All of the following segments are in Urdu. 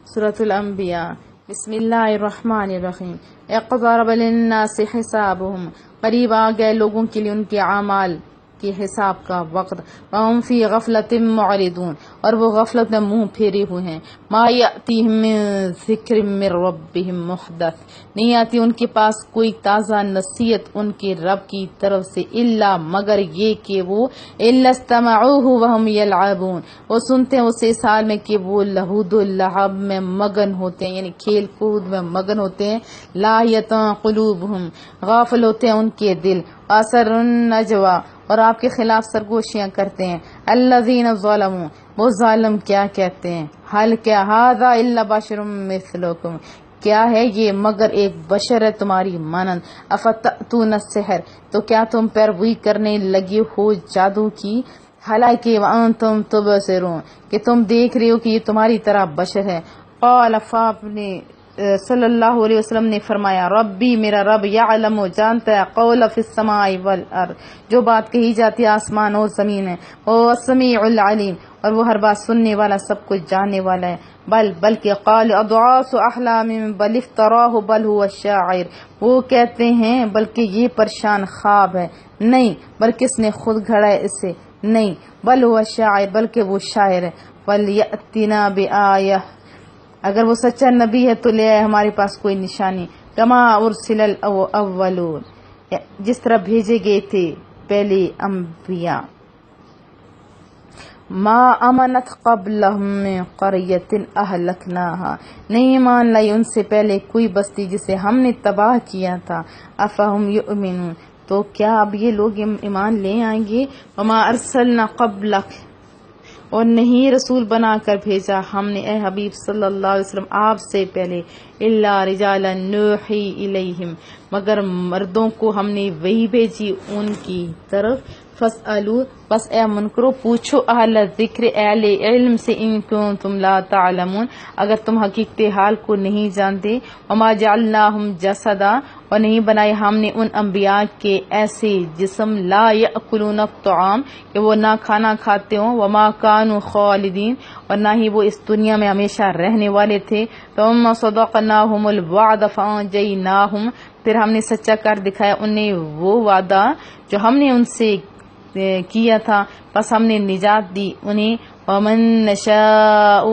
سورة الانبیاء بسم اللہ الرحمن الرحیم اقترب للناس حسابهم، قریب آ گئے لوگوں کے لیے ان کے اعمال کے حساب کا وقت، وهم فی غفلۃ معرضون، اور وہ غفلت میں منہ پھیرے ہوئے ہیں، ما یأتیہم من ذکر من ربہم محدث، نہیں آتی ان کے پاس کوئی تازہ نصیحت ان کے رب کی طرف سے، الا مگر یہ کہ وہ الا استمعوہ وهم یلعبون، وہ سنتے ہیں اسے اس حال میں کہ وہ لہود اللعب میں مگن ہوتے ہیں، یعنی کھیل کود میں مگن ہوتے ہیں، لاہیۃ قلوبہم، غافل ہوتے ہیں ان کے دل، اثر النجوا، اور آپ کے خلاف سرگوشیاں کرتے ہیں، الذین ظلموا، وہ ظالم کیا کہتے ہیں، حل کیا ھذا الا بشر مثلکم، کیا ہے یہ مگر ایک بشر ہے تمہاری مانند، افتأتون السحر، تو کیا تم پیروی کرنے لگے ہو جادو کی، حالانکہ وانتم تبصرون، کہ تم دیکھ رہے ہو کہ یہ تمہاری طرح بشر ہے، قال آپ نے صلی اللہ علیہ وسلم نے فرمایا، ربی میرا رب یعلم جانتا ہے، قول فی السماء والارض، جو بات کہی جاتی ہے آسمان اور زمین ہے، وہ السمیع العلیم، اور وہ ہر بات سننے والا سب کچھ جاننے والا ہے، بلکہ قال اضعاف احلام بل افتراہ بل هو شاعر، وہ کہتے ہیں بلکہ یہ پریشان خواب ہے، نہیں بلکہ اس نے خود گھڑا ہے اسے، نہیں بل هو شاعر، بلکہ وہ شاعر ہے، فلیأتنا بآیہ، اگر وہ سچا نبی ہے تو لے آئے ہمارے پاس کوئی نشانی، کما ارسل الاولون، جس طرح بھیجے گئے تھے پہلے انبیاء، ما امنت قبلہم من قریۃ اہلکناہا، نہیں ایمان لائی ان سے پہلے کوئی بستی جسے ہم نے تباہ کیا تھا، افہم یؤمنون، تو کیا اب یہ لوگ ایمان لے آئیں گے، وما ارسلنا قبلک، اور نہیں رسول بنا کر بھیجا ہم نے اے حبیب صلی اللہ علیہ وسلم آپ سے پہلے، الا رجالا نوحی الیہم، مگر مردوں کو ہم نے وحی بھیجی ان کی طرف، فاسألوا، بس اے منکرو پوچھو اہل ذکر اہل علم سے، ان کنتم لا تعلمون، اگر تم حقیقت حال کو نہیں جانتے، وما جعلناہم جسدا، اور نہیں بنائے ہم نے ان انبیاء کے ایسے جسم، لا یأکلون الطعام، کہ وہ نہ کھانا کھاتے ہوں، وما کانوا خالدین، اور نہ ہی وہ اس دنیا میں ہمیشہ رہنے والے تھے، ثم صدقناہم الوعد فانجیناہم، پھر ہم نے سچا کر دکھایا انہیں وہ وعدہ جو ہم نے ان سے کیا تھا، پس ہم نے نجات دی انہیں، ومن نشاء،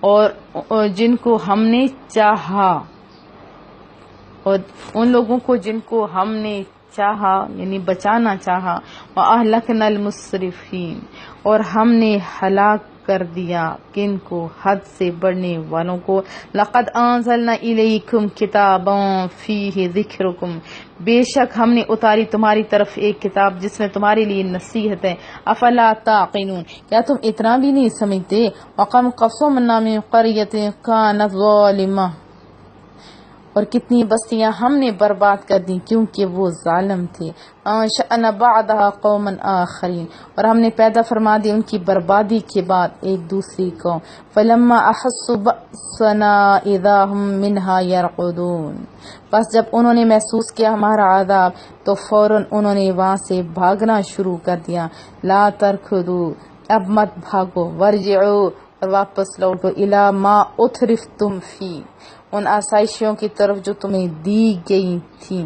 اور جن کو ہم نے چاہا، اور ان لوگوں کو جن کو ہم نے چاہا یعنی بچانا چاہا، وَأَهْلَكْنَا الْمُسْرِفِينَ، اور ہم نے ہلاک کر دیا کن کو، حد سے بڑھنے والوں کو، لَقَدْ أَنزَلْنَا إِلَيْكُمْ كِتَابًا فِيهِ ذِكْرُكُمْ، بے شک ہم نے اتاری تمہاری طرف ایک کتاب جس میں تمہارے لیے نصیحت ہے، افلا تعقلون، کیا تم اتنا بھی نہیں سمجھتے، وَقَمْ قَصَمْنَا مِنْ قَرْيَةٍ كَانَتْ ظَالِمَةً، اور کتنی بستیاں ہم نے برباد کر دیں کیونکہ وہ ظالم تھے، انشأنا بعدها قوما آخرین، اور ہم نے پیدا فرما دی ان کی بربادی کے بعد ایک دوسری قوم، فلما احسوا بأسنا اذا هم منها يرقدون، بس جب انہوں نے محسوس کیا ہمارا عذاب تو فوراً انہوں نے وہاں سے بھاگنا شروع کر دیا، لا ترکضوا، اب مت بھاگو، ورجعوا، اور واپس لوٹو، الی ما اترفتم فی، ان آسائشوں کی طرف جو تمہیں دی گئی تھیں،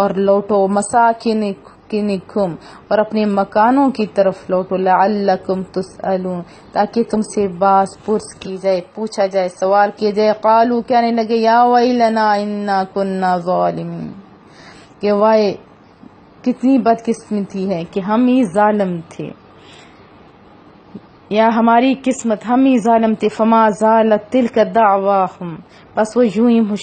اور لوٹو، مساکنکم، اور اپنے مکانوں کی طرف لوٹو، لعلکم تسألون، تاکہ تم سے باز پرس کی جائے، پوچھا جائے، سوال کیے جائے، قالوا، کہنے لگے، یا ویلنا انا کننا ظالمین، کہ وائے کتنی بدقسمتی ہے کہ ہم ہی ظالم تھے، یا ہماری قسمت ہم ہی ظالم تھے، فما زالت تلک دعواہم، بس وہ یوں ہی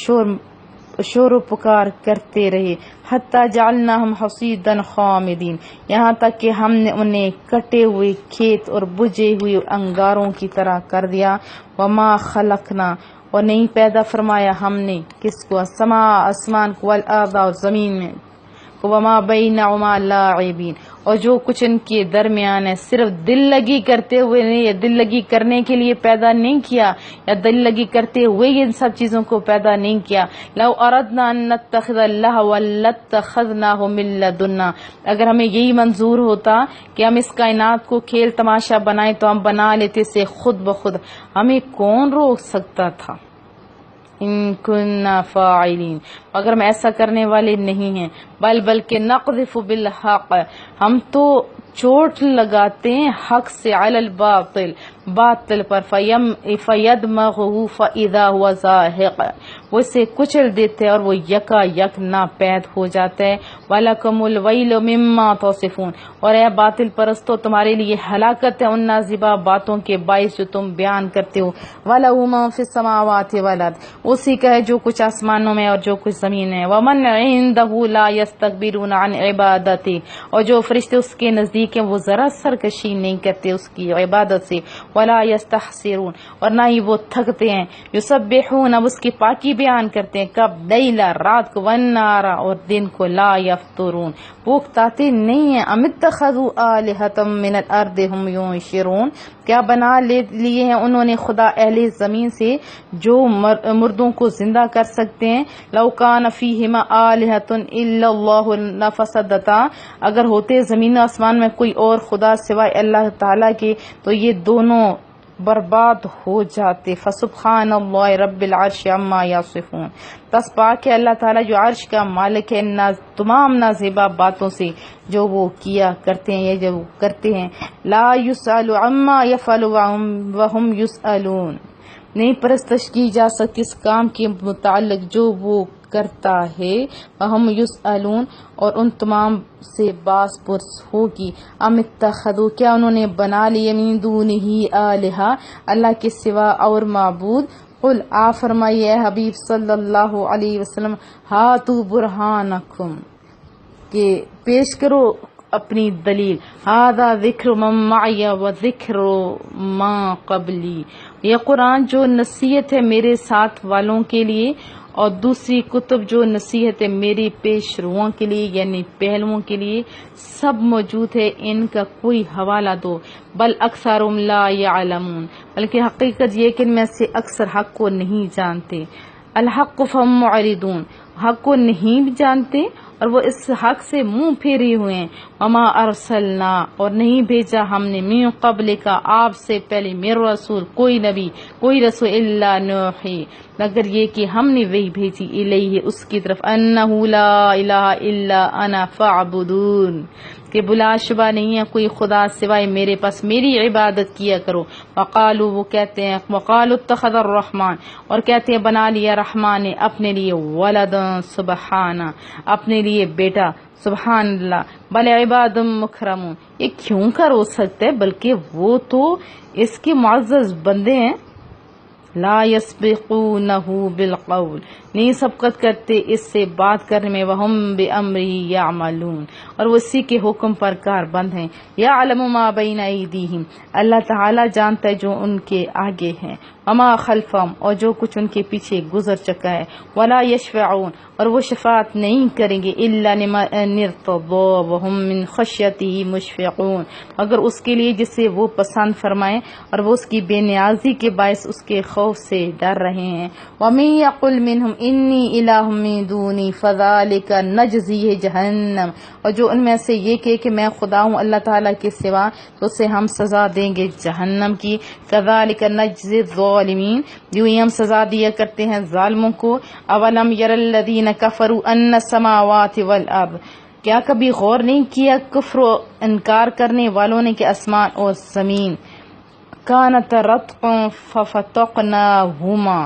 شور و پکار کرتے رہے، حتی جعلناہم حصیدا خامدین، یہاں تک کہ ہم نے انہیں کٹے ہوئے کھیت اور بجھے ہوئے انگاروں کی طرح کر دیا، وما خلقنا، اور نہیں پیدا فرمایا ہم نے کس کو، السماء، آسمان کو، والارض، اور زمین میں، وما بینہما لاعبین، اور جو کچھ ان کے درمیان ہے صرف دل لگی کرتے ہوئے نہیں، یا دل لگی کرنے کے لیے پیدا نہیں کیا، یا دل لگی کرتے ہوئے ان سب چیزوں کو پیدا نہیں کیا، لو اردنا ان نتخذ لہوا لاتخذناہ من لدنا، اگر ہمیں یہی منظور ہوتا کہ ہم اس کائنات کو کھیل تماشا بنائیں تو ہم بنا لیتے سے خود بخود، ہمیں کون روک سکتا تھا۔ ان كنا فاعلین، اگر ہم ایسا کرنے والے نہیں ہیں، بلکہ نقذف بالحق، ہم تو چوٹ لگاتے ہیں حق سے، علی الباطل، باطل پر، فیدمغه فاذا هو زاهق، وہ اسے کچل دیتے ہیں اور وہ یکا یک ناپید ہو جاتا ہے، وَلَكُمُ الْوَيْلُ مِمَّا تَصِفُونَ، اور اے باطل پرستو تمہارے لیے ہلاکت ہے ان نازیبا باتوں کے باعث جو تم بیان کرتے ہو، وَلَهُ مَن فِي السَّمَاوَاتِ وَالْأَرْضِ، اسی کا ہے جو کچھ آسمانوں میں اور جو کچھ زمین ہے، وَمَنْ عِندَهُ لَا يَسْتَكْبِرُونَ عَنْ عِبَادَتِهِ، اور جو فرشتے اس کے نزدیک ہیں وہ ذرا سرکشی نہیں کرتے اس کی عبادت سے، وَلَا يَسْتَحْسِرُونَ، اور نہ ہی وہ تھکتے ہیں، يُسَبِّحُونَ، اب اس کی پاکی بیان کرتے ہیں، کب لیلا، رات کو، وَالنَّارَ، اور دن کو، لا یفترون، وہ اکتاتے نہیں ہیں، ام اتخذوا آلہۃ من الارض ہم ینشرون، کیا بنا لیے ہیں انہوں نے خدا اہل زمین سے جو مردوں کو زندہ کر سکتے ہیں، لو کان فیہما آلہۃ الا اللہ لفسدتا، اگر ہوتے زمین و آسمان میں کوئی اور خدا سوائے اللہ تعالیٰ کے تو یہ دونوں برباد ہو جاتے، فسبحان اللہ رب العرش عما یصفون، بس پاک ہے اللہ تعالیٰ جو عرش کا مالک ہے تمام نازیبا باتوں سے جو وہ کیا کرتے ہیں، یہ جو کرتے ہیں، لا یسأل عما یفعل وہم یسألون، نہیں پرستش کی جا سکتی اس کام کے متعلق جو وہ کرتا ہے، ہم یسألون، اور ان تمام سے باس پرس ہوگی، ام اتخذوا، کیا انہوں نے بنا لیے، من دونہ آلہہ، اللہ کے سوا اور معبود، قل آ فرمائیے اے حبیب صلی اللہ علیہ وسلم، ہاتوا برہانکم، کہ پیش کرو اپنی دلیل، ھذا ذکر من معی و ذکر ما قبلی، یہ قرآن جو نصیحت ہے میرے ساتھ والوں کے لیے اور دوسری کتب جو نصیحت ہے میری پیش روؤں کے لیے یعنی پہلوؤں کے لیے، سب موجود ہے، ان کا کوئی حوالہ دو، بل اکثرهم لا یعلمون، بلکہ حقیقت یہ کہ ان میں سے اکثر حق کو نہیں جانتے، الحق فهم معرضون، حق کو نہیں جانتے اور وہ اس حق سے منہ پھیرے ہوئے ہیں، وما ارسلنا، اور نہیں بھیجا ہم نے، من قبل کا، آپ سے پہلے، میرا رسول، کوئی نبی، کوئی رسول، الا نوحی، مگر یہ کہ ہم نے وہی بھیجی، الیہ، اس کی طرف، انہ لا الہ الا انا فاعبدون، کہ بلا شبہ نہیں ہے کوئی خدا سوائے میرے، پاس میری عبادت کیا کرو، وقالو، وہ کہتے ہیں، وقالو اتخذ الرحمن، اور کہتے ہیں بنا لیا رحمان نے اپنے لیے، ولدا، سبحانہ، اپنے لیے بیٹا، سبحان اللہ، بل عباد مکرمون، یہ کیوں کر ہو سکتا ہے، بلکہ وہ تو اس کے معزز بندے ہیں، لا یسبقونہ بالقول، نہیں سبقت کرتے اس سے بات کرنے میں، وہم بامرہ یعملون، اور وہ اسی کے حکم پر کار بند ہیں، یعلم ما بین ایدیہم، اللہ تعالیٰ جانتا ہے جو ان کے آگے ہیں، وما خلفہم، اور جو کچھ ان کے پیچھے گزر چکا ہے، ولا یشفعون، اور وہ شفاعت نہیں کریں گے، الا لمن ارتضی وہم من خشیتہ مشفقون، مگر اس کے لیے جسے وہ پسند فرمائیں اور وہ اس کی بے نیازی کے باعث اس کے خوف سے ڈر رہے ہیں، ومن یقل منہم انی الہ من دونی فذلک نجزیہ جہنم، اور جو ان میں سے یہ کہ میں خدا ہوں اللہ تعالیٰ کے سوا، تو اسے ہم سزا دیں گے جہنم کی، کذالک نجزی الظالمین، یوں ہی ہم سزا دیا کرتے ہیں ظالموں کو، اولم یر الذین کفروا ان السماوات والارض، کیا کبھی غور نہیں کیا کفر و انکار کرنے والوں نے کہ آسمان اور زمین، کانت رتقا ففتقناہما،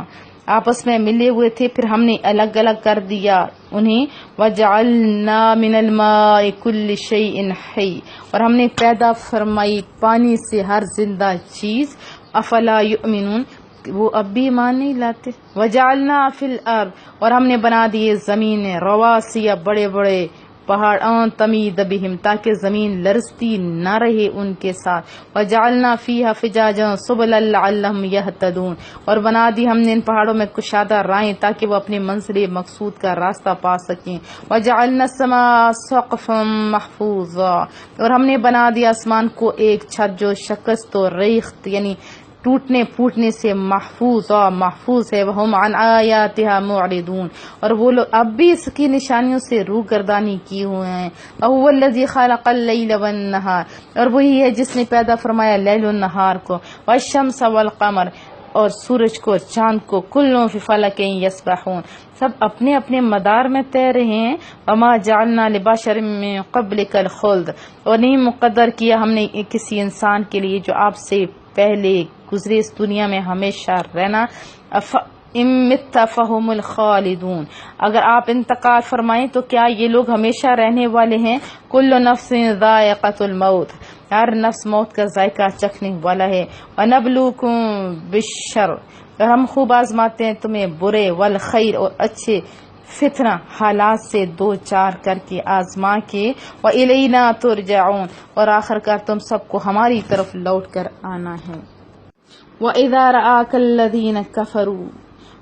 آپس میں ملے ہوئے تھے پھر ہم نے الگ الگ کر دیا انہیں، وجعلنا من الماء کل شیء حی، اور ہم نے پیدا فرمائی پانی سے ہر زندہ چیز، افلا یؤمنون، وہ اب بھی ایمان نہیں لاتے، وجعلنا فی الارض، اور ہم نے بنا دیے زمین رواسی، بڑے بڑے پہاڑ، تمید بہم، تاکہ زمین لرزتی نہ رہے ان کے ساتھ، وجعلنا فیہا فجاجا سبلا لعلہم یہتدون، اور بنا دی ہم نے ان پہاڑوں میں کشادہ رائیں تاکہ وہ اپنے منزل مقصود کا راستہ پا سکیں، وجعلنا السماء سقفا محفوظا، اور ہم نے بنا دیا آسمان کو ایک چھت جو شکست و ریخت یعنی ٹوٹنے پھوٹنے سے محفوظ ہے، وہم عن آیاتها معرضون، اور وہ لوگ اب بھی اس کی نشانیوں سے روگردانی کی ہوئے ہیں، وهو الذی خلق اللیل والنہار، اور وہی ہے جس نے پیدا فرمایا لیل و نہار کو، والشمس والقمر، اور سورج کو چاند کو کلوں فی فلک یسبحون سب اپنے اپنے مدار میں تیر رہے ہیں. وما جعلنا لبشر من قبلک الخلد اور نہیں مقدر کیا ہم نے کسی انسان کے لیے جو آپ سے پہلے گزرے اس دنیا میں ہمیشہ رہنا. مت فہم الخالدون اگر آپ انتقال فرمائیں تو کیا یہ لوگ ہمیشہ رہنے والے ہیں. کل نفس ذائقۃ الموت ہر نفس موت کا ذائقہ چکھنے والا ہے. ونبلوکم بالشر اور ہم خوب آزماتے ہیں تمہیں برے والخیر اور اچھے فتنہ حالات سے دو چار کر کے آزما کے. وَإِلَيْنَا تُرْجَعُونَ اور آخر کار تم سب کو ہماری طرف لوٹ کر آنا ہے. وَإِذَا رَآكَ الَّذِينَ كَفَرُوا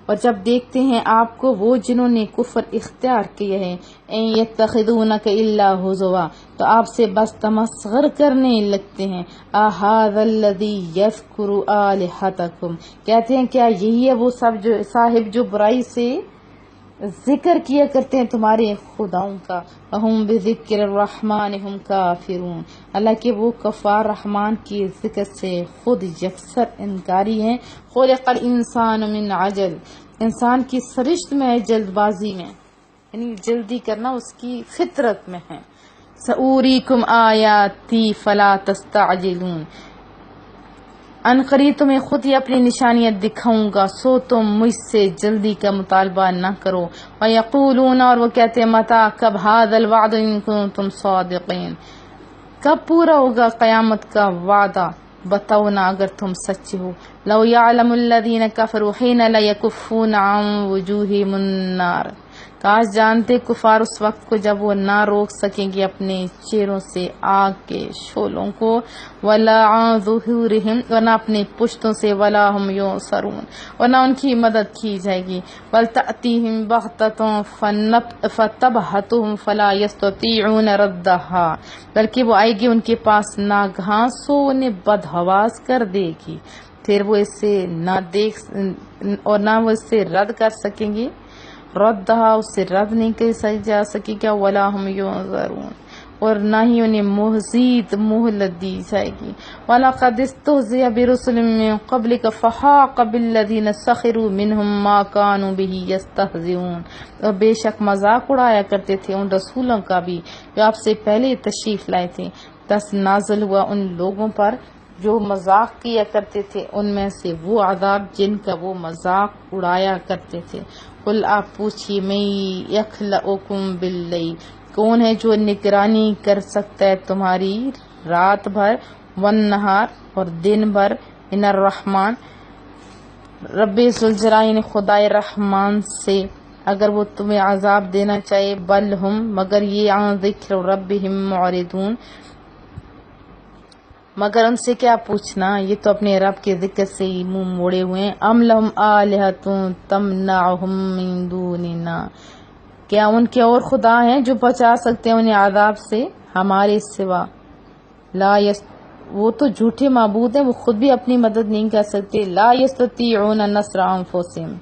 اور جب دیکھتے ہیں آپ کو وہ جنہوں نے کفر اختیار کیا ہے. اَن يَتَّخِذُونَكَ إِلَّا هُزُوًا تو آپ سے بس تمسخر کرنے لگتے ہیں. أَهَذَا الَّذِي يَذْكُرُ آلِهَتَكُمْ کہتے ہیں کیا یہی ہے وہ سب جو صاحب جو برائی سے ذکر کیا کرتے ہیں تمہارے خداؤں کا. وَهُمْ بِذِكْرِ الرَّحْمَنِ هُمْ كَافِرُونَ اللہ کہ وہ کفار رحمان کی ذکر سے خود یکسر انکاری ہیں. خلق الانسان من عجل انسان کی سرشت میں ہے جلد بازی میں یعنی جلدی کرنا اس کی فطرت میں ہے. سأوریکم آیاتی فلا تستعجلون ان قریب تمہیں خود ہی اپنی نشانیاں دکھاؤں گا سو تم مجھ سے جلدی کا مطالبہ نہ کرو. وَيَقُولُونَ اور وہ کہتے ہیں متى کب هذا الوعد ان کنتم صادقین کب پورا ہوگا قیامت کا وعدہ بتاؤ نا اگر تم سچے ہو. لو يعلم الذين كفروا حين لا يكفون عن وجوههم النار کاش جانتے کفار اس وقت کو جب وہ نہ روک سکیں گے اپنے چہروں سے آگ کے شعلوں کو. ولا عن ظہورہم ورنہ اپنے پشتوں سے. ولا ہم ینصرون ورنہ ان کی مدد کی جائے گی. ولتأتیہم بغتۃ فتبہتہم فلا یستطیعون ردہا بلکہ وہ آئے گی ان کے پاس ناگہاں سو انہیں بدحواس کر دے گی پھر وہ اس سے نہ دیکھ اور نہ وہ اس سے رد کر سکیں گے. ردہا اس سے رد نہیں کر جا سکے گا. ولا ہم ینظرون اور نہ ہی انہیں مزید مہلت دی جائے گی. وَلَقَدِ اسْتُهْزِئَ بِرُسُلٍ مِّن قَبْلِكَ فَحَاقَ بِالَّذِينَ سَخِرُوا مِنْهُم مَّا كَانُوا بِهِ يَسْتَهْزِئُونَ اور بے شک مذاق اڑایا کرتے تھے ان رسولوں کا بھی جو آپ سے پہلے تشریف لائے تھے. بس نازل ہوا ان لوگوں پر جو مذاق کیا کرتے تھے ان میں سے وہ عذاب جن کا وہ مذاق اڑایا کرتے تھے. قل آپ پوچھیے میں یخلقکم باللیل کون ہے جو نگرانی کر سکتا ہے تمہاری رات بھر والنہار اور دن بھر. ان الرحمن رب ذوالجلال خدائے رحمان سے اگر وہ تمہیں عذاب دینا چاہے. بل ہم مگر یہ عن ذکر ربہم معرضون مگر ان سے کیا پوچھنا یہ تو اپنے رب کے ذکر سے ہی منہ موڑے ہوئے ہیں. ام لہم آلہۃ تمنعہم من دوننا کیا ان کے اور خدا ہیں جو بچا سکتے ہیں انہیں عذاب سے ہمارے سوا. لا وہ تو جھوٹے معبود ہیں وہ خود بھی اپنی مدد نہیں کر سکتے. لا یستطیعون نصر انفسہم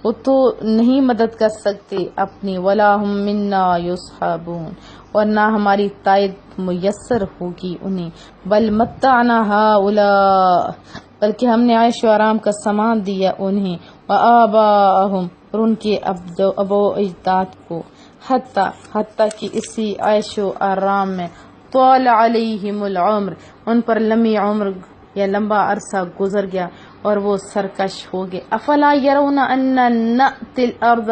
وہ تو نہیں مدد کر سکتے اپنی. ولا ہم منا یصحبون اور نہ ہماری تائید میسر ہوگی انہیں. بل متعنا ہؤلاء بلکہ ہم نے عیش و آرام کا سامان دیا انہیں. وآباءہم اور ان کے ابو اجداد کو. حتیٰ کہ اسی عیش و آرام میں طال علیہم العمر ان پر لمبی عمر یا لمبا عرصہ گزر گیا اور وہ سرکش ہو گئے. افلا یرون ان نأتی الارض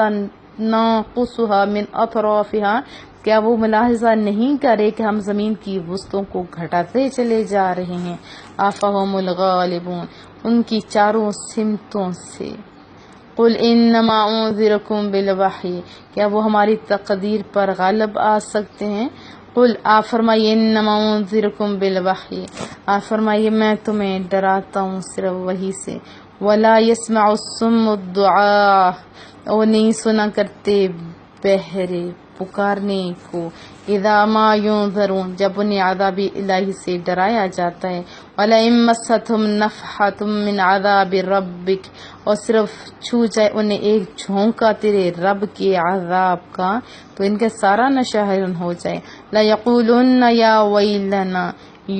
ننقصها من اطرافها کیا وہ ملاحظہ نہیں کرے کہ ہم زمین کی وسطوں کو گھٹاتے چلے جا رہے ہیں. افہم الغالبون ان کی چاروں سمتوں سے. قل انما انذرکم بالوحی کیا وہ ہماری تقدیر پر غالب آ سکتے ہیں. قل آپ فرمائیے انما انذرکم بالوحی آپ فرمائیے میں تمہیں ڈراتا ہوں صرف وحی سے. ولا یسمع الصم الدعاء اور نہیں سنا کرتے بہرے پکارنے کو. اذا ما ينذرون جب انہیں عذاب الہی سے ڈرایا جاتا ہے. وَلَئِن مَّسَّتْهُمْ نَفْحَةٌ مِّنْ عَذَابِ رَبِّكَ اور صرف چھو جائے انہیں ایک جھونکا تیرے رب کے عذاب کا تو ان کا سارا نشہ حیران ہو جائے. لَيَقُولُنَّ يَا وَيْلَنَا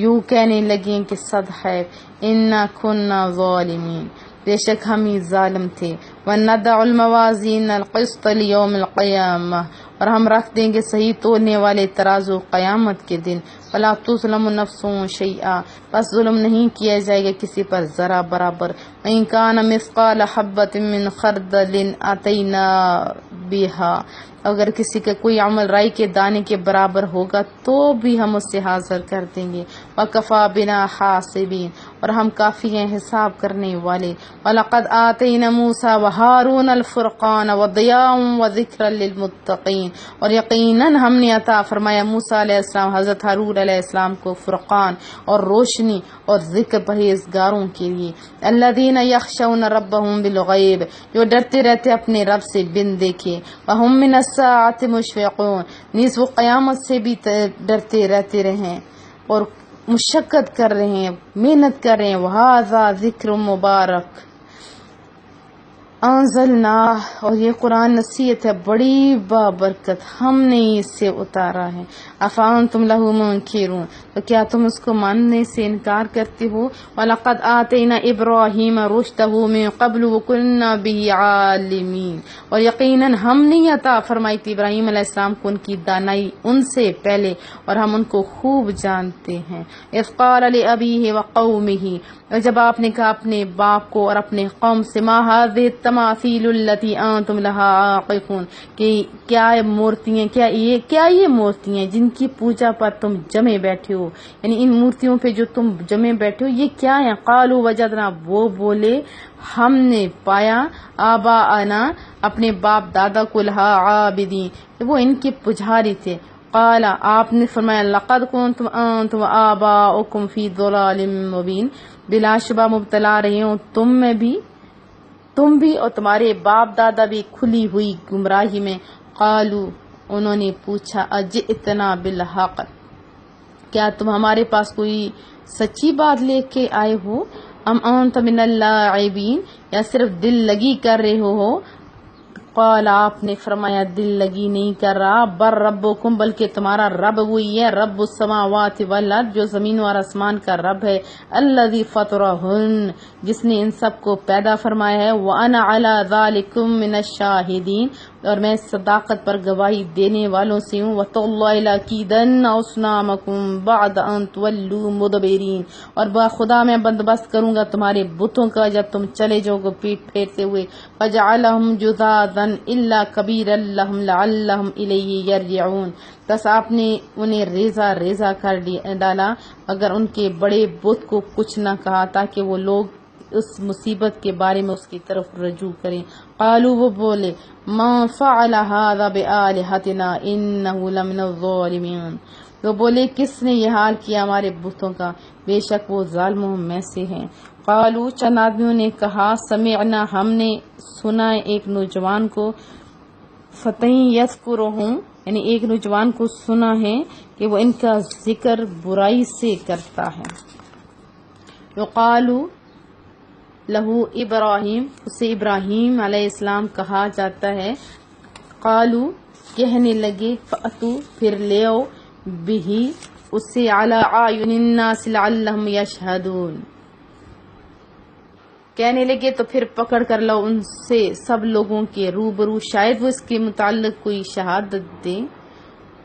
یوں کہنے لگیں کہ صد ہے اِنَّا كُنَّا ظَالِمِينَ بے شک ہم ہی ظالم تھے۔ وَنَضَعُ الْمَوَازِينَ الْقِسْطَ لِيَوْمِ الْقِيَامَةِ، اور ہم رکھ دیں گے صحیح تولنے والے ترازو قیامت کے دن۔ فَلَا تُظْلَمُ نَفْسٌ شَيْئًا، بس ظلم نہیں کیا جائے گا کسی پر ذرا برابر۔ وَإِنْ كَانَ مِثْقَالَ حَبَّةٍ مِّنْ خَرْدَلٍ أَتَيْنَا بِهَا، اگر کسی کا کوئی عمل رائی کے دانے کے برابر ہوگا تو بھی ہم اس سے حاضر کر دیں گے۔ وَكَفَى بِنَا حَاسِبِينَ، اور ہم کافی ہیں حساب کرنے والے۔ وَلَقَدْ آتَيْنَا مُوسَى وَهَارُونَ الْفُرْقَانَ وَضِيَاءً وَذِكْرًا لِلْمُتَّقِينَ، اور یقیناً ہم نے عطا فرمایا موسیٰ علیہ السلام حضرت ہارون علیہ السلام کو فرقان اور روشنی اور ذکر پرہیزگاروں کے لیے۔ الذین یخشون ربهم بالغیب، جو ڈرتے رہتے اپنے رب سے بن دیکھے۔ وہم من الساعۃ مشفقون، نیز وہ قیامت سے بھی ڈرتے رہتے رہیں اور مشقت کر رہے ہیں، محنت کر رہے ہیں۔ وہذا ذکر مبارک انزلنا، اور یہ قرآن نصیحت ہے بڑی بابرکت، ہم نے اس سے اتارا ہے۔ افانتم لہ منکرون، تو کیا تم اس کو ماننے سے انکار کرتے ہو؟ وَلَقَدْ آتَيْنَا إِبْرَاهِيمَ رُشْدَهُ مِن قَبْلُ وَكُنَّا بِهِ عَالِمِينَ، اور یقیناً ہم نے عطا فرمائی تھی ابراہیم علیہ السلام کو ان کی دانائی ان سے پہلے، اور ہم ان کو خوب جانتے ہیں۔ اذ قال لأبيه وقومه، اور جب آپ نے کہا اپنے باپ کو اور اپنے قوم سے، ما هذه التماثيل التي انتم لها عاقفون، کہ کیا مورتیاں، کیا یہ مورتیاں جن کی پوجا پر تم جمے بیٹھے ہو، یعنی ان مورتیوں پہ جو تم جمے بیٹھے ہو یہ کیا ہیں؟ قالوا وجدنا، وہ بولے ہم نے پایا، آباءنا، اپنے باپ دادا کو، لہا عابدین، وہ ان کے پجاری تھے۔ قال، آپ نے فرمایا، لقد کنتم انتم وآباؤکم فی ضلال مبین، بلا شبہ مبتلا رہے ہوں تم بھی اور تمہارے باپ دادا بھی کھلی ہوئی گمراہی میں۔ قالو، انہوں نے پوچھا، اجئتنا بالحق، کیا تم ہمارے پاس کوئی سچی بات لے کے آئے ہو؟ ام انت من اللاعبین، یا صرف دل لگی کر رہے ہو؟ قال، آپ نے فرمایا دل لگی نہیں کر رہا، بر ربکم، بلکہ تمہارا رب وہی ہے، رب السماوات والارض، جو زمین اور آسمان کا رب ہے، الذی فطرہن، جس نے ان سب کو پیدا فرمایا ہے، وانا علی ذالکم من الشاہدین، اور میں صداقت پر گواہی دینے والوں سے ہوں۔ وَتَاللَّهِ لَأَكِيدَنَّ أَصْنَامَكُمْ بَعْدَ أَن تُوَلُّوا مُدْبِرِينَ، اور بخدا میں بندوبست کروں گا تمہارے بتوں کا جب تم چلے جاؤ گے پیٹ پھیرتے ہوئے۔ فَجَعَلَهُمْ جُذَاذًا إِلَّا كَبِيرًا لَهُمْ لَعَلَّهُمْ إِلَيْهِ يَرْجِعُونَ، بس آپ نے انہیں ریزہ ریزہ کر ڈالا اگر ان کے بڑے بت کو کچھ نہ کہا تاکہ وہ لوگ اس مصیبت کے بارے میں اس کی طرف رجوع کریں۔ قالوا، وہ بولے، من فعل هذا بآلهتنا انه لمن الظالمین، وہ بولے کس نے یہ حال کیا ہمارے بتوں کا، بے شک وہ ظالموں میں سے ہیں۔ قالوا، چند آدمیوں نے کہا، سمعنا، ہم نے سنا ایک نوجوان کو، فتى یذکرہم، یعنی ایک نوجوان کو سنا ہے کہ وہ ان کا ذکر برائی سے کرتا ہے۔ یقال لہو ابراہیم، اسے ابراہیم علیہ السلام کہا جاتا ہے۔ قالو، کہنے لگے، فأتو، پھر لے آؤ، بھی، اسے، علی اعین الناس لعلہم یشہدون، کہنے لگے تو پھر پکڑ کر لاؤ ان سے سب لوگوں کے روبرو، شاید وہ اس کے متعلق کوئی شہادت دیں۔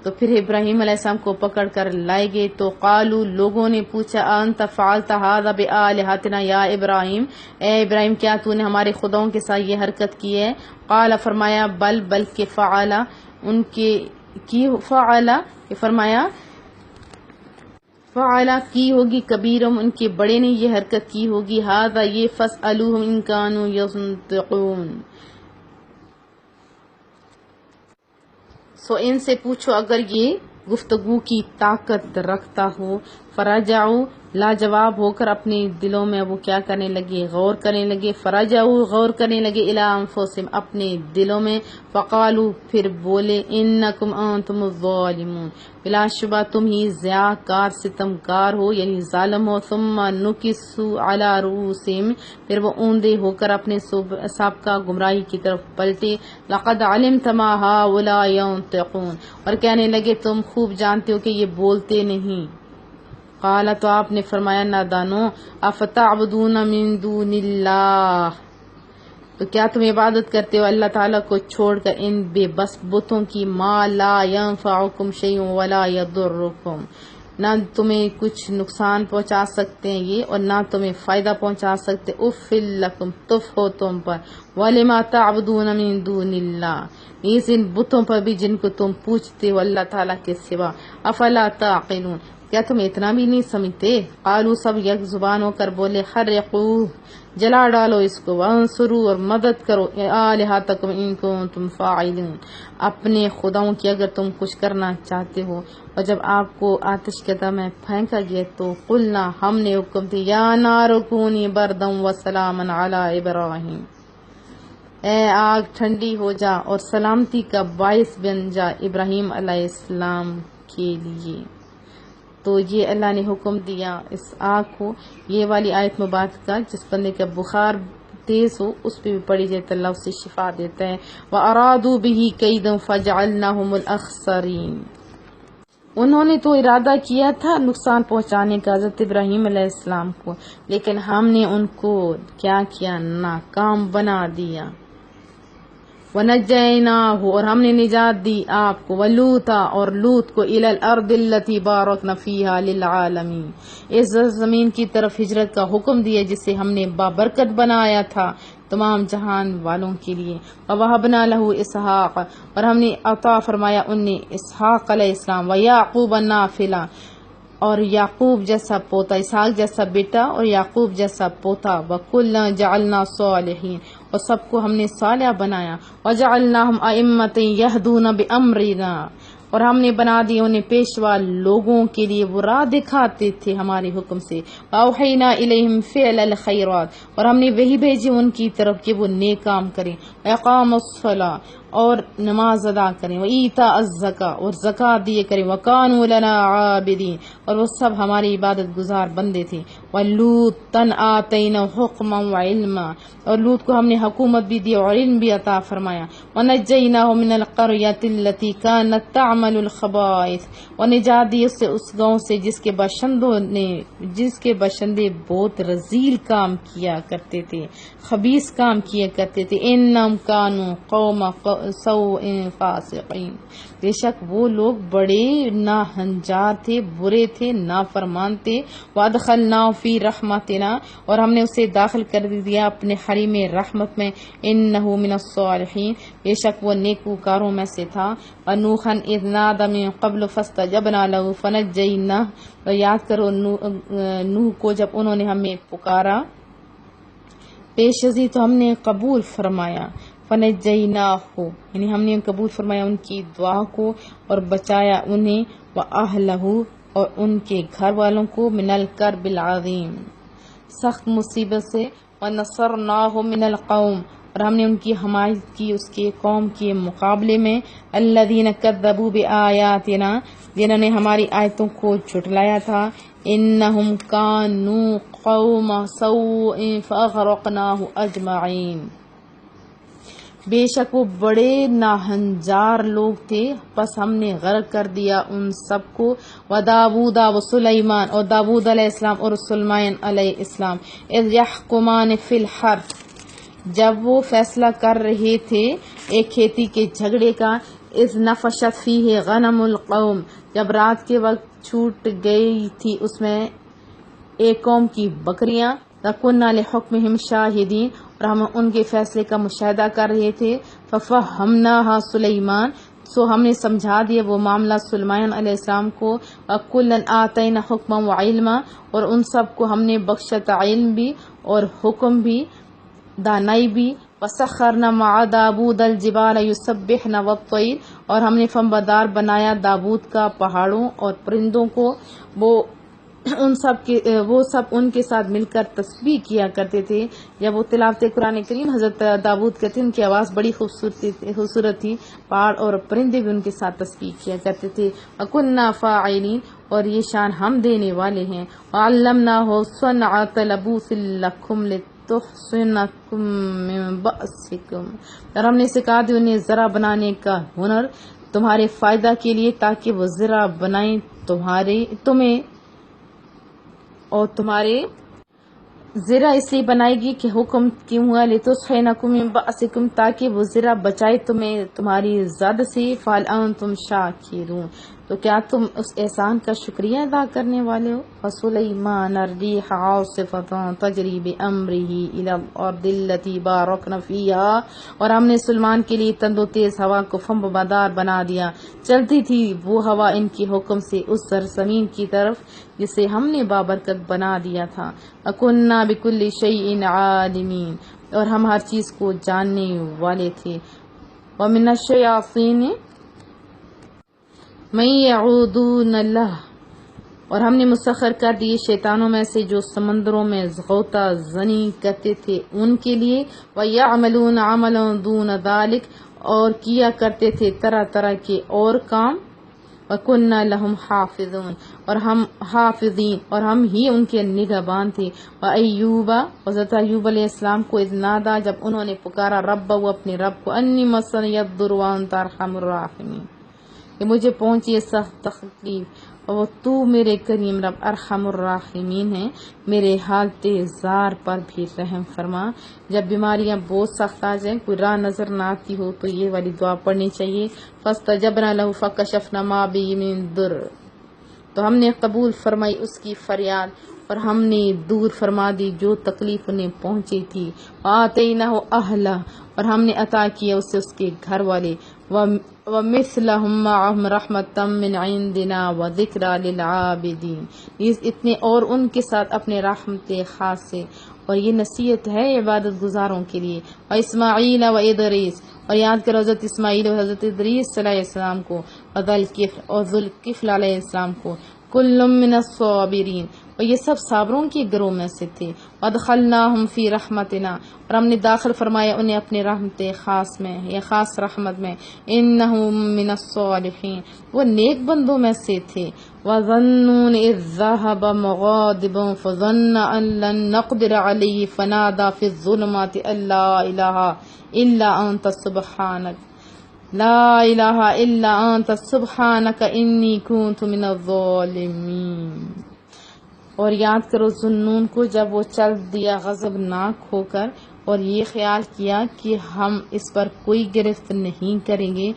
تو پھر ابراہیم علیہ السلام کو پکڑ کر لائے گئے تو قالو، لوگوں نے پوچھا، انت فعلت هذا بآلهتنا یا ابراہیم، اے ابراہیم کیا تو نے ہمارے خداؤں کے ساتھ یہ حرکت کی ہے؟ قال، فرمایا، بلکہ فعل، ان کے کی، فعل، فرمایا فعل کی ہوگی، کبیرم، ان کے بڑے نے یہ حرکت کی ہوگی، ھذا یہ، فاسألوہم ان کانوا ینطقون، سو ان سے پوچھو اگر یہ گفتگو کی طاقت رکھتا ہو۔ فرجعوا، لاجواب ہو کر اپنے دلوں میں وہ کیا کرنے لگے، غور کرنے لگے۔ فرجعوا، غور کرنے لگے، الی انفسہم، اپنے دلوں میں۔ فقالوا، پھر بولے، انکم انتم الظالمون، بلا شبہ تم ہی ضیاء کار، ستمکار ہو، یعنی ظالم ہو۔ ثم نکسوا علی رؤوسہم، پھر وہ اوندے ہو کر اپنے سابقہ گمراہی کی طرف پلٹے۔ لقد علمت ما هؤلاء ينطقون، اور کہنے لگے تم خوب جانتے ہو کہ یہ بولتے نہیں۔ قال تو آپ نے فرمایا نادانو افتعبدون من دون اللہ، تو کیا تم عبادت کرتے ہو اللہ تعالیٰ کو چھوڑ کر ان بے بس بتوں کی، ما لا ينفعکم شیء ولا یضرکم، نہ تمہیں کچھ نقصان پہنچا سکتے ہیں یہ اور نہ تمہیں فائدہ پہنچا سکتے، اف لکم تف ہو تم پر، ولما تعبدون من دون اللہ، اس ان بتوں پر بھی جن کو تم پوچھتے ہو اللہ تعالیٰ کے سوا، افلا تعقلون، کیا تم اتنا بھی نہیں سمجھتے؟ قالو سب یک زبان ہو کر بولے حرقوہ، جلا ڈالو اس کو، وانصروا اور مدد کرو، الہاتکم ان کنتم فاعلین، اپنے خداؤں کی اگر تم کچھ کرنا چاہتے ہو۔ اور جب آپ کو آتش کے دم میں پھینکا گیا تو قلنا، ہم نے حکم دی، یا نار کونی بردم وسلاما علی ابراہیم، اے آگ ٹھنڈی ہو جا اور سلامتی کا باعث بن جا ابراہیم علیہ السلام کے لیے۔ تو یہ اللہ نے حکم دیا اس آگ کو، یہ والی آیت مبارکہ جس بندے کا بخار تیز ہو اس پہ بھی پڑی جائے تو اللہ اسے شفا دیتا ہے۔ وَأَرَادُوا بِهِ كَيْدًا فَجَعَلْنَاهُمُ الْأَخْسَرِينَ، انہوں نے تو ارادہ کیا تھا نقصان پہنچانے کا حضرت ابراہیم علیہ السلام کو، لیکن ہم نے ان کو کیا کیا، ناکام بنا دیا۔ وَنَجَّيْنَاهُ، اور ہم نے نجات دی آپ کو، وَلُوطًا، اور لوط کو، إِلَى الْأَرْضِ الَّتِي بَارَكْنَا فِيهَا لِلْعَالَمِينَ، اس زمین کی طرف ہجرت کا حکم دیا جسے ہم نے بابرکت بنایا تھا تمام جہان والوں کے لیے۔ وَوَهَبْنَا لَهُ إِسْحَاقَ، اور ہم نے عطا فرمایا انہیں اسحاق علیہ السلام، وَيَعْقُوبَ نَافِلًا، اور یعقوب جیسا پوتا، اسحاق جیسا بیٹا اور یعقوب جیسا پوتا، وَكُلًّا جَعَلْنَا صَالِحِينَ، اور سب کو ہم نے صالح بنایا، وَجَعَلْنَاهُمْ أَئِمَّةً يَهْدُونَ بِأَمْرِنَا، اور ہم نے بنا دی انہیں پیشوا لوگوں کے لیے، وہ راہ دکھاتے تھے ہمارے حکم سے۔ وَأَوْحَيْنَا إِلَيْهِمْ فِعْلَ الْخَيْرَاتِ، اور ہم نے وہی بھیجی ان کی طرف کہ وہ نیک کام کریں، وَإِقَامَ الصَّلَاةِ، اور نماز ادا کریں، وَإِيتَاءَ الزَّكَاةِ، اور زکوٰۃ دیے کریں، وَكَانُوا لَنَا عَابِدِينَ، اور وہ سب ہماری عبادت گزار بندے تھے۔ وَلُوطًا آتَيْنَاهُ حُكْمًا وَعِلْمًا، اور لوط کو ہم نے حکومت بھی دی اور علم بھی عطا فرمایا۔ وَنَجَّيْنَاهُ مِنَ الْقَرْيَةِ الَّتِي كَانَتْ تَعْمَلُ الْخَبَائِثَ، اور نجات دی اس سے اس گاؤں سے جس کے باشندے بہت رذیل کام کیا کرتے تھے، خبیث کام کیا کرتے تھے۔ إِنَّهُمْ كَانُوا قَوْمَ سَوْءٍ فَاسِقِينَ، بے شک وہ لوگ بڑے ناہنجار تھے، برے تھے، نافرمان تھے۔ وَأَدْخَلْنَاهُ فِي رَحْمَتِنَا، اور ہم نے اسے داخل کر دیا اپنے حریم رحمت میں۔ إِنَّهُ مِنَ الصَّالِحِينَ، بے شک وہ نیکوکاروں میں سے تھا۔ وَنُوحًا إِذْ نَادَىٰ مِن قَبْلُ فَاسْتَجَبْنَا لَهُ فَنَجَّيْنَاهُ، اور یاد کرو نوح کو جب انہوں نے ہمیں پکارا پیش ازیں تو ہم نے قبول فرمایا۔ فَنَجَّيْنَاهُ، یعنی ہم نے قبول فرمایا ان کی دعا کو اور بچایا انہیں، وَأَهْلَهُ، اور ان کے گھر والوں کو، مِنَ الْكَرْبِ الْعَظِيمِ، سخت مصیبت سے، وَنَصَرْنَاهُ مِنَ الْقَوْمِ، اور ہم نے ان کی حمایت کی اس کے قوم کے مقابلے میں، الَّذِينَ كَذَّبُوا بِآيَاتِنَا، جنہوں نے ہماری آیتوں کو جھٹلایا تھا۔ إِنَّهُمْ كَانُوا قَوْمَ سَوْءٍ فَأَغْرَقْنَاهُ أَجْمَعِينَ، بے شک وہ بڑے ناہنجار لوگ تھے، پس ہم نے غرق کر دیا ان سب کو۔ وَدَاوُودَ وَسُلَيْمَانَ، اور داود علیہ السلام اور سلیمان علیہ السلام، إِذْ يَحْكُمَانِ فِي الْحَرْثِ، جب وہ فیصلہ کر رہے تھے ایک کھیتی کے جھگڑے کا، إِذْ نَفَشَتْ فِيهِ غَنَمُ الْقَوْمِ، جب رات کے وقت چھوٹ گئی تھی اس میں ایک قوم کی بکریاں، وَكُنَّا لِحُكْمِهِمْ شَاهِدِينَ، اور ہم ان کے فیصلے کا مشاہدہ کر رہے تھے۔ فَفَهَّمْنَاهَا سُلَيْمَانَ، سو ہم نے سمجھا دیا وہ معاملہ سلیمان علیہ السلام کو۔ وَكُلًّا آتَيْنَا حُكْمًا وَعِلْمًا، اور ان سب کو ہم نے بخشا علم بھی اور حکم بھی، دانائی بھی۔ وَسَخَّرْنَا مَعَ دَاوُودَ الْجِبَالَ يُسَبِّحْنَ وَالطَّيْرَ، اور ہم نے فرمانبردار بنایا داود کا پہاڑوں اور پرندوں کو، وہ سب ان کے ساتھ مل کر تسبیح کیا کرتے تھے۔ جب وہ تلاوت قرآن کریم حضرت داود کہتے ہیں ان کی آواز بڑی خوبصورت تھی، پہاڑ اور پرندے بھی ان کے ساتھ تسبیح کیا کرتے تھے۔ وَكُنَّا فَاعِلِينَ، اور یہ شان ہم دینے والے ہیں۔ وَعَلَّمْنَاهُ صَنْعَةَ لَبُوسٍ لَكُمْ لِتُحْصِنَكُم مِّن بَأْسِكُمْ، اور ہم نے سکھا دی انہیں ذرا بنانے کا ہنر تمہارے فائدہ کے لیے، تاکہ وہ ذرا بنائیں تمہیں اور تمہارے ذرا اس لیے بنائے گی کہ حکم کیوں ہوا لِتُسْخِنَكُم مِّن بَأْسِكُم تاکہ وہ ذرا بچائے تمہیں تمہاری زد سے فَهَلْ أَنتُمْ شَاكِرُونَ تو کیا تم اس احسان کا شکریہ ادا کرنے والے ہو وَسُلَيْمَانَ الرِّيحَ عَاصِفَةً تَجْرِي بِأَمْرِهِ إِلَى الْأَرْضِ الَّتِي بَارَكْنَا فِيهَا اور ہم نے سلیمان کے لیے تند و تیز ہوا کو فنبردار بنا دیا چلتی تھی وہ ہوا ان کی حکم سے اس سرزمین کی طرف جسے ہم نے بابرکت بنا دیا تھا وَكُنَّا بِكُلِّ شَيْءٍ عَالِمِينَ اور ہم ہر چیز کو جاننے والے تھے وَمِنَ الشَّيَاطِينِ مَن يَعُوذُونَ لَهُ اور ہم نے مسخر کر دیے شیطانوں میں سے جو سمندروں میں غوطہ زنی کرتے تھے ان کے لیے وَيَعْمَلُونَ عَمَلًا دُونَ ذَلِكَ اور کیا کرتے تھے طرح طرح کے اور کام وَكُنَّا لَهُمْ حَافِظُونَ اور ہم حافظین اور ہم ہی ان کے نگہبان تھے وَأَيُّوبَ حضرت ایوب علیہ السلام کو اذ نادا جب انہوں نے پکارا رب وہ اپنے رب کو انی مسنی الضر وانت ارحم الراحمین کہ مجھے پہنچی ہے سخت تکلیف اور تو میرے کریم رب ارحم الراحمین ہے میرے حالت زار پر بھی رحم فرما جب بیماریاں بہت سخت آ جائیں کوئی راہ نظر نہ آتی ہو تو یہ والی دعا پڑھنی چاہیے فاستجبنا له فکشفنا ما به من ضر تو ہم نے قبول فرمائی اس کی فریاد اور ہم نے دور فرما دی جو تکلیف انہیں پہنچی تھی وآتیناہ اہلہ اور ہم نے عطا کیا اسے اس کے گھر والے وَمِثْلَهُمْ مَعَهُمْ رَحْمَةً مِّنْ عِنْدِنَا وَذِكْرَى لِلْعَابِدِينَ اس اتنے اور ان کے ساتھ اپنے رحمت خاص سے اور یہ نصیحت ہے عبادت گزاروں کے لیے وَإِسْمَاعِيلَ وَإِدْرِيسَ اور یاد کرو حضرت اسماعیل اور حضرت ادریس علیہ السلام کو ذوالکفل علیہ السلام کو کل من الصابرین اور یہ سب صابروں کے گروہ میں سے تھے وادخلناہم فی رحمتنا اور ہم نے داخل فرمایا انہیں اپنے رحمت خاص میں یا خاص رحمت میں انہم من الصالحین وہ نیک بندوں میں سے تھے وظنون اذ ذهب مغاضبا فظن ان لن نقدر علیہ فنادى فی الظلمات ان لا الہ الا انت سبحانک لا الہ الا انت سبحانک انی کنت من الظالمین اور یاد کرو ذنون کو جب وہ چل دیا غضبناک ہو کر اور یہ خیال کیا کہ ہم اس پر کوئی گرفت نہیں کریں گے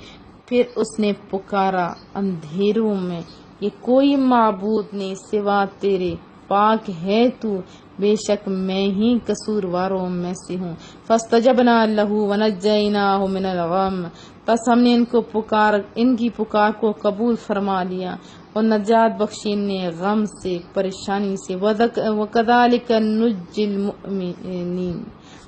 پھر اس نے پکارا اندھیروں میں یہ کوئی معبود نہیں سوا تیرے پاک ہے تو بے شک میں ہی قصورواروں میں سے ہوں فاستجبنا له ونجیناہ من الغم بس ہم نے ان کی پکار کو قبول فرما لیا اور نجات بخشی نے غم سے پریشانی سے وَكَذَلِكَ نُجِّي الْمُؤْمِنِينَ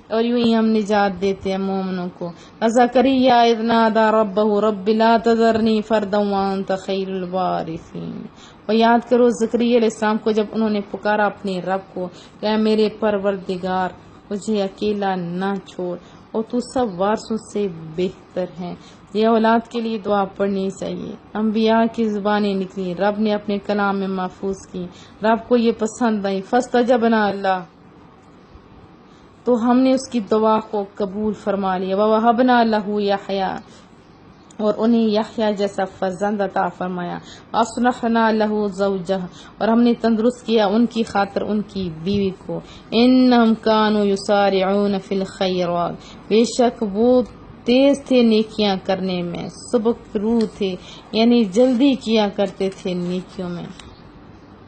اور یوں ہی ہم نجات دیتے ہیں مومنوں کو زکریا اذ نادى ربہ رب لا تذرنی فردا وانت خیر الوارثین اور یاد کرو زکریا علیہ السلام کو جب انہوں نے پکارا اپنے رب کو کہ میرے پروردگار مجھے اکیلا نہ چھوڑ اور تو سب وارثوں سے بہتر ہے یہ اولاد کے لیے دعا پڑھنی چاہیے انبیاء کی زبانیں نکلی رب نے اپنے کلام میں محفوظ کی رب کو یہ پسند آئی فاستجبنا اللہ تو ہم نے اس کی دعا کو قبول فرما لیا وَوَهَبْنَا لَهُ یحییٰ اور انہیں یحییٰ جیسا فرزند عطا فرمایا وَأَصْلَحْنَا لَهُ زَوْجَهُ اور ہم نے تندرست کیا ان کی خاطر ان کی بیوی کو إِنَّهُمْ كَانُوا يُسَارِعُونَ فِي الْخَيْرَاتِ بے شک وہ تیز تھے نیکیاں کرنے میں سبق رو تھے یعنی جلدی کیا کرتے تھے نیکیوں میں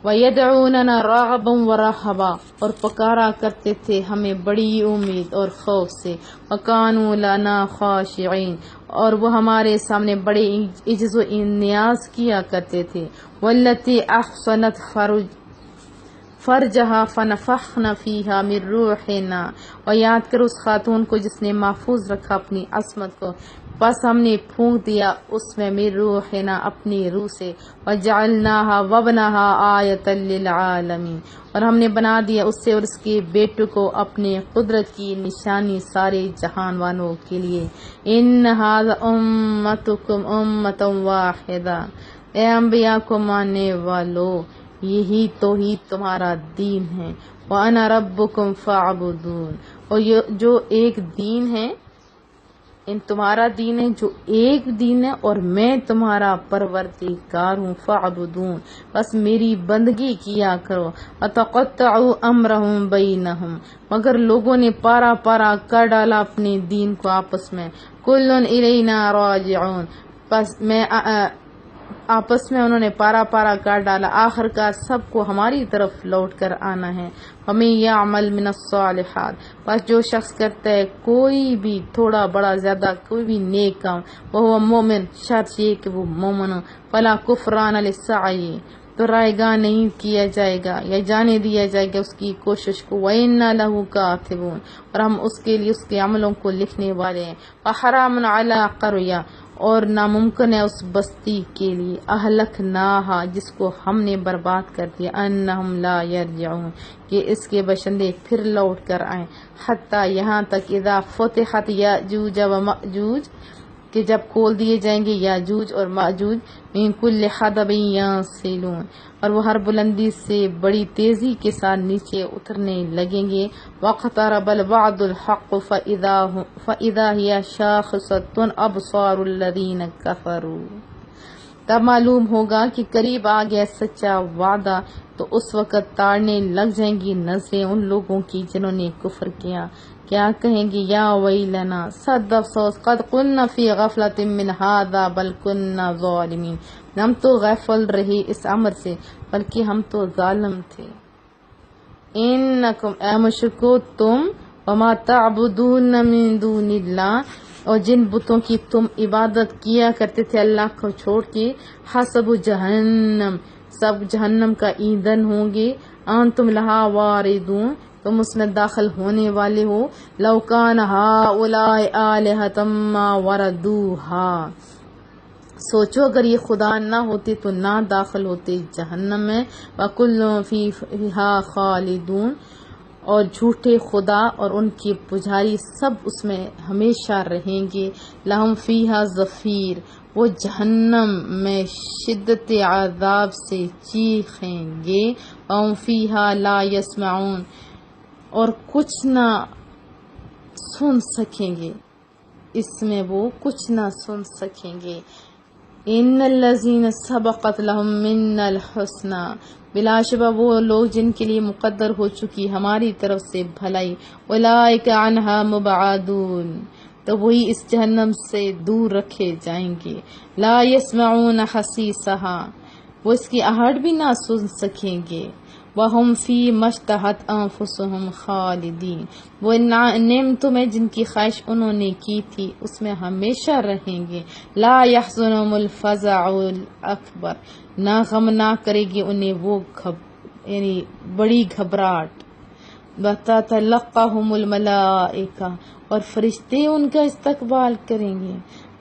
وَيَدْعُونَنَا رَغَبًا وَرَهَبًا اور پکارا کرتے تھے ہمیں بڑی امید اور خوف سے وَكَانُوا لَنَا خَاشِعِينَ اور وہ ہمارے سامنے بڑے عجز و نیاز کیا کرتے تھے وَالَّتِي أَحْصَنَتْ فرجہا فنفخنا فیہا من روحنا اور یاد کرو اس خاتون کو جس نے محفوظ رکھا اپنی عصمت کو بس ہم نے پھونک دیا اس میں من روحنا اپنی روح سے وجعلناہا وابنہا آیتا للعالمین اور ہم نے بنا دیا اس سے اور اس کے بیٹوں کو اپنے قدرت کی نشانی سارے جہان والوں کے لیے ان ھذا امتکم امتا واحدہ اے انبیاء کو ماننے والو یہی توحید تمہارا دین ہے وَأَنَا رَبُّكُمْ فَاعْبُدُونَ اور جو ایک دین ہے ان تمہارا دین ہے جو ایک دین ہے اور میں تمہارا پروردگار ہوں، فاعبدون، بس میری بندگی کیا کرو۔ وتقطعوا امرهم بینہم، مگر لوگوں نے پارا پارا کر ڈالا اپنے دین کو آپس میں۔ کل الینا راجعون، بس میں آپس میں انہوں نے پارا پارا کر ڈالا، آخر کار سب کو ہماری طرف لوٹ کر آنا ہے۔ وَمَن يَعْمَلْ مِنَ الصَّالِحَاتِ، بس جو شخص کرتا ہے کوئی بھی تھوڑا بڑا زیادہ کوئی بھی نیک کام، وہ مومن، شرط یہ کہ وہ مومن ہو، فَلَا كُفْرَانَ لِلسَّعْيِ، تو رائے گاہ نہیں کیا جائے گا یا جانے دیا جائے گا اس کی کوشش کو، وَإِنَّا لَهُ كَاتِبُونَ، اور ہم اس کے لیے اس کے عملوں کو لکھنے والے ہیں۔ وَحَرَامٌ عَلَىٰ قَرْيَةٍ، اور ناممکن ہے اس بستی کے لیے، اہلکناہا، جس کو ہم نے برباد کر دیا، انہم لا یرجعون، کہ اس کے باشندے پھر لوٹ کر آئیں، حتیٰ یہاں تک اذا فتحت یاجوج و ماجوج، کہ جب کھول دیے جائیں گے یاجوج اور ماجوج، من کل حدب ینسلون، اور وہ ہر بلندی سے بڑی تیزی کے ساتھ نیچے اترنے لگیں گے۔ واقترب الوعد الحق فاذا هي شاخصة ابصار الذين كفروا، تب معلوم ہوگا کہ قریب آ گیا سچا وعدہ، تو اس وقت تاڑنے لگ جائیں گی نظریں ان لوگوں کی جنہوں نے کفر کیا۔ کیا کہیں گے؟ یا ویلنا، صد افسوس، قد قلنا فی غفلۃ من ھذا بل کنا ظالمین، ہم تو غافل رہے اس امر سے بلکہ ہم تو ظالم تھے۔ انکم، اے مشرکو تم، وما تعبدون من دون اللہ، اور جن بتوں کی تم عبادت کیا کرتے تھے اللہ کو چھوڑ کے، حسب جہنم، سب جہنم کا ایندھن ہوں گے، انتم لہا واردون، تم اس میں داخل ہونے والے ہو۔ لو کان ہؤلاء آلہۃ ما وردوہا، سوچو اگر یہ خدا نہ ہوتے تو نہ داخل ہوتے جہنم میں۔ وکل فیہا خالدون، اور جھوٹے خدا اور ان کے پجاری سب اس میں ہمیشہ رہیں گے۔ لہم فیہا زفیر، وہ جہنم میں شدت عذاب سے چیخیں گے۔ وہم فیہا لا یسمعون، اور کچھ نہ سن سکیں گے، اس میں وہ کچھ نہ سن سکیں گے۔ ان الذین سبقت لہم منا الحسنی، بلا شبہ وہ لوگ جن کے لیے مقدر ہو چکی ہماری طرف سے بھلائی، اولئک عنہا مبعدون، تو وہی اس جہنم سے دور رکھے جائیں گے۔ لا یسمعون حسیسہا، وہ اس کی آہٹ بھی نہ سن سکیں گے۔ وَهُمْ فِي مَا اشْتَهَتْ أَنفُسُهُمْ خَالِدِينَ، وہ نعمتوں میں جن کی خواہش انہوں نے کی تھی اس میں ہمیشہ رہیں گے۔ لا يحزنهم الفزع الأكبر، نہ غمناک کرے گی انہیں وہ یعنی بڑی گھبراہٹ۔ وَتَتَلَقَّاهُمُ الْمَلَائِكَةُ، اور فرشتے ان کا استقبال کریں گے،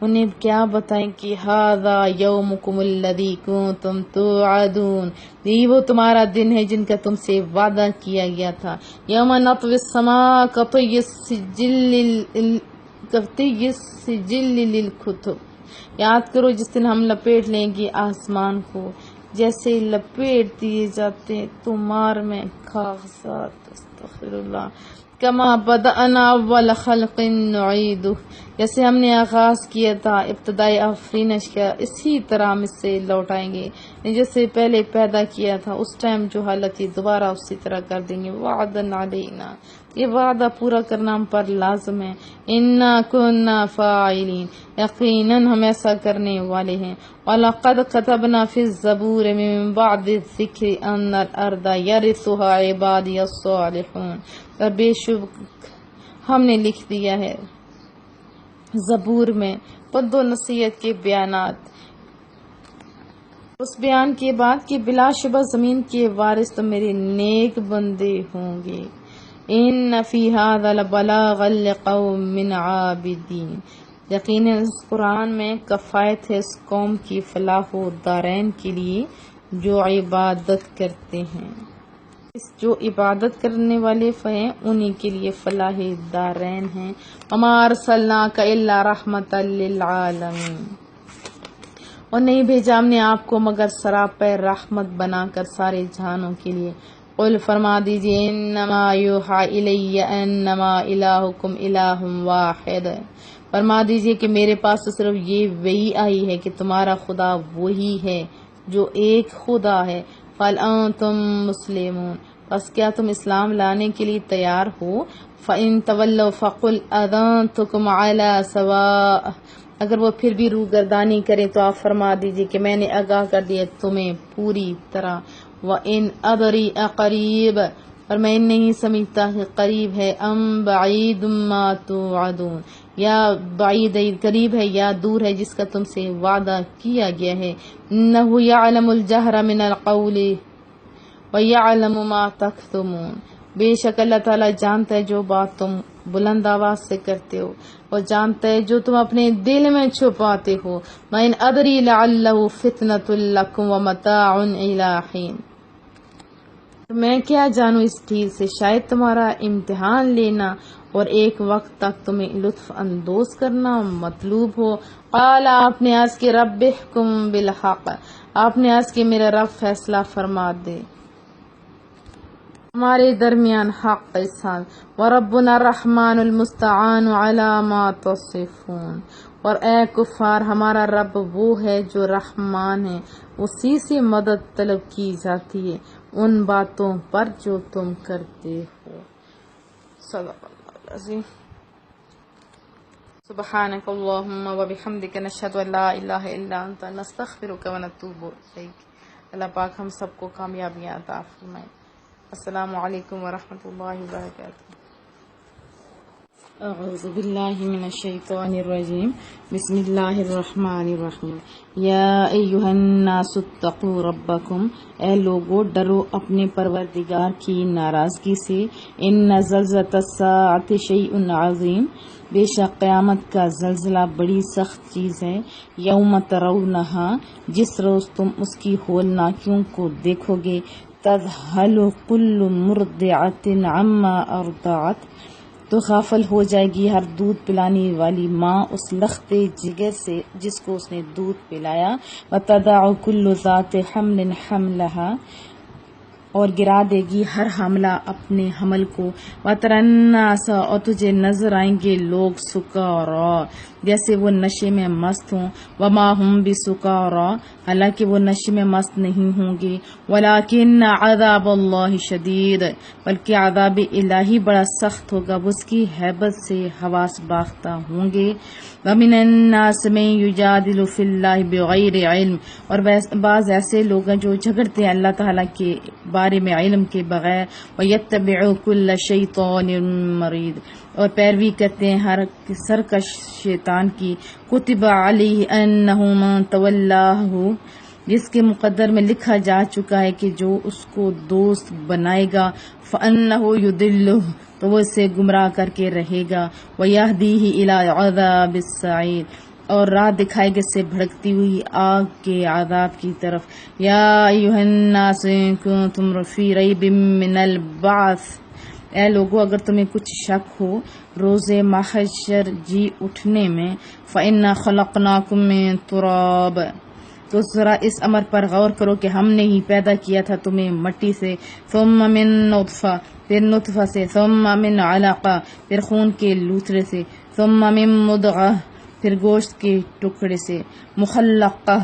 انہیں کیا بتائیں کہ ھذا یومکم الذی کنتم توعدون، یہ وہ تمہارا دن ہے جن کا تم سے وعدہ کیا گیا تھا۔ یوم نطوی السماء کطی السجل للکتب، یاد کرو جس دن ہم لپیٹ لیں گے آسمان کو جیسے لپیٹ دیے جاتے تمہار میں کاغذات، استغفر اللہ، کما بدأنا اول خلق نعیدہ، جیسے ہم نے آغاز کیا تھا ابتدائی آفرینش کا اسی طرح ہم اس سے لوٹائیں گے، جیسے پہلے پیدا کیا تھا اس ٹائم جو حالت تھی دوبارہ اسی طرح کر دیں گے۔ وعدن علینا، یہ وعدہ پورا کرنا ہم پر لازم ہے۔ انا کنا فاعلین، یقیناً ہم ایسا کرنے والے ہیں۔ وَلَقَدْ كَتَبْنَا فِي الزَّبُورِ مِن بَعْدِ الذِّكْرِ أَنَّ الْأَرْضَ يَرِثُهَا عِبَادِيَ الصَّالِحُونَ، اور بے شک ہم نے لکھ دیا ہے زبور میں پد و نصیحت کے بیانات، اس بیان کے بعد کہ بلا شبہ زمین کے وارث تو میرے نیک بندے ہوں گے۔ ان فی ھذا لبلاغا لقوم عابدین، یقیناً اس قرآن میں کفایت ہے اس قوم کی فلاح و دارین کے لیے جو عبادت کرتے ہیں، جو عبادت کرنے والے ہیں انہی کے لیے فلاح دارین ہیں۔ وما ارسلناک الا رحمۃ للعالمین، اور نہیں بھیجا ہم نے آپ کو مگر سراپے رحمت بنا کر سارے جہانوں کے لیے۔ قل فرما دیجئے انما یوحی الی انما الہکم الہ واحد، فرما دیجئے کہ میرے پاس تو صرف یہ وحی آئی ہے کہ تمہارا خدا وہی ہے جو ایک خدا ہے۔ فَهَلْ أَنْتُمْ مُسْلِمُونَ، بس کیا تم اسلام لانے کے لیے تیار ہو؟ فَإِن تَوَلَّوْا فَقُلْ أَذَنْتُكُمْ عَلَى سَوَاءٍ، اگر وہ پھر بھی روگردانی کریں تو آپ فرما دیجئے کہ میں نے آگاہ کر دیا تمہیں پوری طرح۔ وَإِنْ أَدْرِي أَقَرِيبٌ، اور میں نہیں سمجھتا کہ قریب ہے، ام بعید ما توعدون، یا بعید قریب ہے یا دور ہے جس کا تم سے وعدہ کیا گیا ہے۔ انہ یعلم الجہر من القول ویعلم ما تکتمون، بے شک اللہ تعالیٰ جانتا ہے جو بات تم بلند آواز سے کرتے ہو اور جانتا ہے جو تم اپنے دل میں چھپاتے ہو۔ وَإِنْ أَدْرِي لَعَلَّهُ فِتْنَةٌ لَكُمْ وَمَتَاعٌ إِلَىٰ حِينٍ، میں کیا جانوں اس ڈھیل سے، شاید تمہارا امتحان لینا اور ایک وقت تک تمہیں لطف اندوز کرنا مطلوب ہو۔ قال، آپ نے عرض کہ رب احکم بالحق، آپ نے عرض کہ میرا رب فیصلہ فرما دے ہمارے درمیان حق کے ساتھ۔ وربنا الرحمن المستعان علی ما تصفون، اور اے کفار ہمارا رب وہ ہے جو رحمان ہے، اسی سے مدد طلب کی جاتی ہے ان باتوں پر جو تم کرتے ہو۔ صدق اللہ العظیم۔ سبحانک اللہم وبحمدک، نشہد ان لا الہ الا انت، نستغفرک ونتوب الیک۔ اللہ پاک ہم سب کو کامیابیاں عطا فرمائے۔ السلام علیکم ورحمۃ اللہ وبرکاتہ۔ اعوذ باللہ من الشیطان الرجیم، بسم اللہ الرحمن الرحیم۔ یا ایہا الناس اتقوا ربکم، اے لوگو ڈرو اپنے پروردگار کی ناراضگی سے۔ ان زلزلۃ الساعۃ شیء عظیم، بے شک قیامت کا زلزلہ بڑی سخت چیز ہے۔ یوم ترونہا، جس روز تم اس کی ہولناکیوں کو دیکھو گے۔ تذہل کل مرضعۃ عما ارضعت، تو غافل ہو جائے گی ہر دودھ پلانے والی ماں اس لخت جگر سے جس کو اس نے دودھ پلایا۔ وتضع کل ذات حمل حملها، اور گرا دے گی ہر حاملہ اپنے حمل کو۔ وتری الناس، اور تجھے نظر آئیں گے لوگ سکارا، جیسے وہ نشے میں مست ہوں۔ وما ہم بسکارا، حالانکہ وہ نشے میں مست نہیں ہوں گے۔ ولکن عذاب اللہ شدید، بلکہ عذاب الہی بڑا سخت ہوگا، وہ اس کی ہیبت سے حواس باختہ ہوں گے۔ ومن الناس من یجادل فی اللہ بغیر علم، اور بعض ایسے لوگ ہیں جو جھگڑتے ہیں اللہ تعالیٰ کے بارے میں علم کے بغیر۔ وَيَتَّبِعُ كُلَّ شَيْطَانٍ مَرِيدٍ، اور پیروی کرتے ہیں ہر سرکش شیطان کی۔ کتب علیہ انہ من تولاہ، جس کے مقدر میں لکھا جا چکا ہے کہ جو اس کو دوست بنائے گا فَأَنَّهُ يُضِلُّهُ، تو وہ اسے گمراہ کر کے رہے گا۔ وَيَهْدِيهِ إِلَىٰ عَذَابِ السَّعِيرِ، اور راہ دکھائے گا سے بھڑکتی ہوئی آگ کے عذاب کی طرف۔ یا ایھا الناس ان کنتم فی ریب من البعث، اے لوگو اگر تمہیں کچھ شک ہو روز محشر جی اٹھنے میں۔ فإنا خلقناکم من تراب، تو ذرا اس امر پر غور کرو کہ ہم نے ہی پیدا کیا تھا تمہیں مٹی سے۔ ثم من نطفہ، پھر نطفہ سے۔ ثم من علقہ، پھر خون کے لوتھڑے سے۔ ثم من مضغہ، پھر گوشت کے ٹکڑے سے۔ مخلقہ،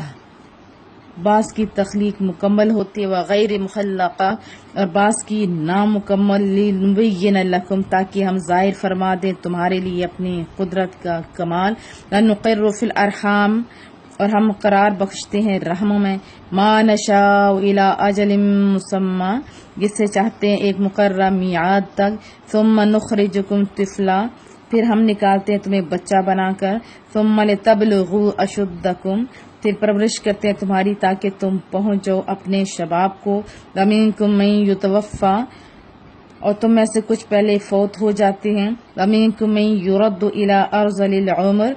بعض کی تخلیق مکمل ہوتی ہے، وغیر مخلقہ، اور بعض کی نامکمل۔ لنبین لکم، تاکہ ہم ظاہر فرما دیں تمہارے لیے اپنی قدرت کا کمال۔ ونقر فی الارحام، اور ہم قرار بخشتے ہیں رحموں میں۔ ما نشاء الی اجل مسمی، جس سے چاہتے ہیں ایک مقررہ میعاد تک۔ ثم نخرجکم طفلا، پھر ہم نکالتے ہیں تمہیں بچہ بنا کر۔ ثم لتبلغوا اشدکم، پھر پرورش کرتے ہیں تمہاری تاکہ تم پہنچ جاؤ اپنے شباب کو۔ ومنکم من یتوفی، اور تم میں سے کچھ پہلے فوت ہو جاتے ہیں۔ ومنکم من یرد الی ارذل العمر،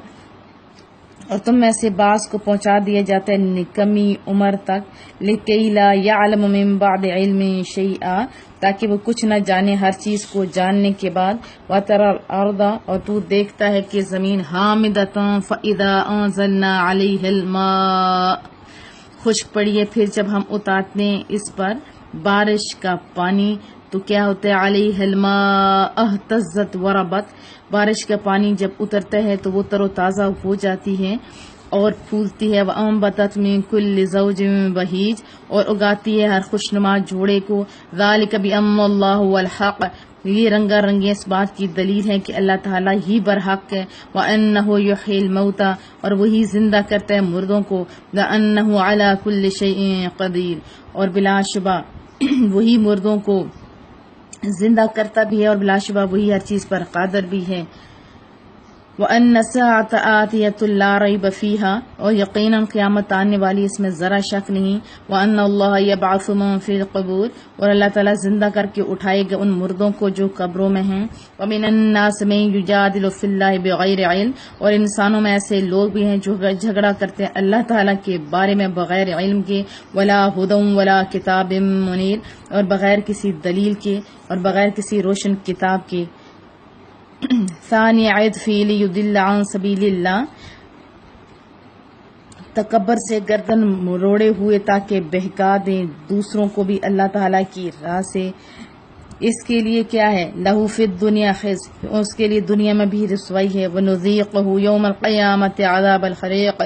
اور تم میں سے بعض کو پہنچا دیا جاتا ہے نکمی عمر تک۔ لکی لا یعلم من بعد علم شیئا، تاکہ وہ کچھ نہ جانے ہر چیز کو جاننے کے بعد۔ وتری الارض، اور تو دیکھتا ہے کہ زمین حامدۃ فاذا انزلنا علیہ الماء، خشک پڑی ہے پھر جب ہم اتارتے ہیں اس پر بارش کا پانی تو کیا ہوتا ہے علیہ الماء اہتزت وربت، بارش کا پانی جب اترتا ہے تو وہ تر و تازہ ہو جاتی ہے اور پھولتی ہے، وَأَنبَتَتْ مِن كُلِّ زَوْجٍ بَهِيجٍ، اور اگاتی ہے ہر خوشنما جوڑے کو، ذَلِكَ بِأَنَّ اللَّهَ هُوَ الْحَقُّ، یہ رنگا رنگی اس بات کی دلیل ہے کہ اللہ تعالیٰ ہی برحق ہے، وَأَنَّهُ يُحْيِي الْمَوْتَى، اور وہی زندہ کرتا ہے مردوں کو، وَأَنَّهُ عَلَى كُلِّ شَيْءٍ قَدِيرٌ، اور بلا شبہ وہی مردوں کو زندہ کرتا بھی ہے اور بلا شبہ وہی ہر چیز پر قادر بھی ہے، وَأَنَّ السَّاعَةَ آتِيَةٌ لَا رَيْبَ فِيهَا، اور یقیناً قیامت آنے والی اس میں ذرا شک نہیں، وَأَنَّ اللَّهَ يَبْعَثُ مَن فِي الْقُبُورِ، اور اللہ تعالیٰ زندہ کر کے اٹھائے گا ان مردوں کو جو قبروں میں ہیں، وَمِنَ النَّاسِ مَن يُجَادِلُ فِي اللَّهِ بِغَيْرِ عِلْمٍ، اور انسانوں میں ایسے لوگ بھی ہیں جو جھگڑا کرتے ہیں اللہ تعالیٰ کے بارے میں بغیر علم کے، وَلَا هُدًى وَلَا كِتَابٍ مُنِيرٍ، اور بغیر کسی دلیل کے اور بغیر کسی روشن کتاب کے، ثانی عطفی لیضل عن سبیل اللہ، تکبر سے گردن مروڑے ہوئے تاکہ بہکا دیں دوسروں کو بھی اللہ تعالیٰ کی راہ سے، اس کے لیے کیا ہے، لہو فی الدنیا خزی، اس کے لیے دنیا میں بھی رسوائی ہے، وَنُذِيقُهُ یوم القیامت عذاب الحریق،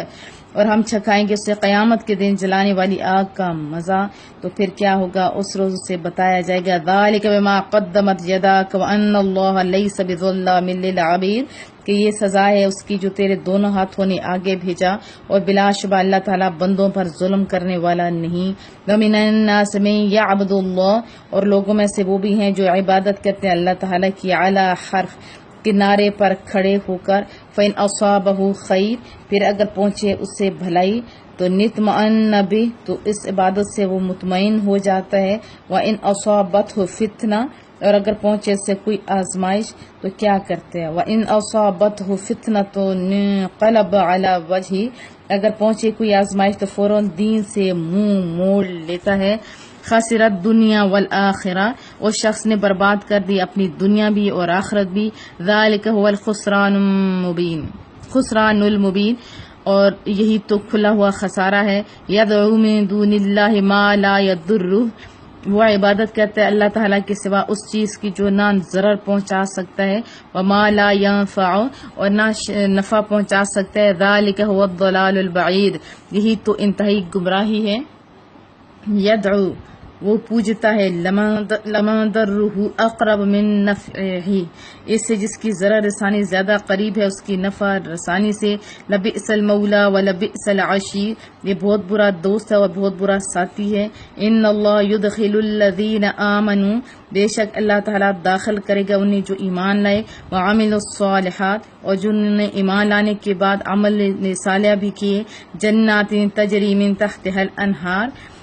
اور ہم چکھائیں گے اسے قیامت کے دن جلانے والی آگ کا مزہ، تو پھر کیا ہوگا، اس روز اسے بتایا جائے گا، ذَلِكَ بِمَا قَدَّمَتْ يَدَاكَ وَأَنَّ اللَّهَ لَيْسَ بِظَلَّامٍ لِّلْعَبِيدِ، کہ یہ سزا ہے اس کی جو تیرے دونوں ہاتھوں نے آگے بھیجا، اور بلا شبہ اللہ تعالیٰ بندوں پر ظلم کرنے والا نہیں، وَمِنَ النَّاسِ مَن يَعْبُدُ اللَّهَ، اور لوگوں میں سے وہ بھی ہیں جو عبادت کرتے ہیں اللہ تعالیٰ کی، عَلَى حرف، کنارے پر کھڑے ہو کر، فَإِنْ أَصَابَهُ خَيْرٌ، پھر اگر پہنچے اس سے بھلائی تو نِطْمَأَنَّ بِهِ، تو اس عبادت سے وہ مطمئن ہو جاتا ہے، وَإِنْ أَصَابَتْهُ فِتْنَةٌ، اور اگر پہنچے اس سے کوئی آزمائش تو کیا کرتے ہیں، وَإِنْ أَصَابَتْهُ فِتْنَةٌ انقلب عَلَى وَجْهِهِ، اگر پہنچے کوئی آزمائش تو فوراً دین سے منہ موڑ لیتا ہے، خسرت دنیا والآخرہ، اس شخص نے برباد کر دی اپنی دنیا بھی اور آخرت بھی، ذالک هو الخسران المبین، خسران المبین، اور یہی تو کھلا ہوا خسارہ ہے، یدعو من دون اللہ ما لا یضرہ، وہ عبادت کرتا ہے اللہ تعالیٰ کے سوا اس چیز کی جو نہ ضرر پہنچا سکتا ہے، وما لا ينفع، اور نہ نفع پہنچا سکتا ہے، ذالک هو الضلال البعید، یہی تو انتہائی گمراہی ہے، یدعو، وہ پوجتا ہے، لمن ضرہ اقرب من نفعہ، اس سے جس کی ضرر رسانی زیادہ قریب ہے اس کی نفع رسانی سے، لبئس المولا ولبئس العشیر، یہ بہت برا دوست ہے اور بہت برا ساتھی ہے، ان اللہ یدخل الذین آمنوا، بے شک اللہ تعالیٰ داخل کرے گا انہیں جو ایمان لائے، وعملوا الصالحات، اور جنہوں نے ایمان لانے کے بعد عمل صالح بھی کیے، جنات تجری من تحتها الانہار،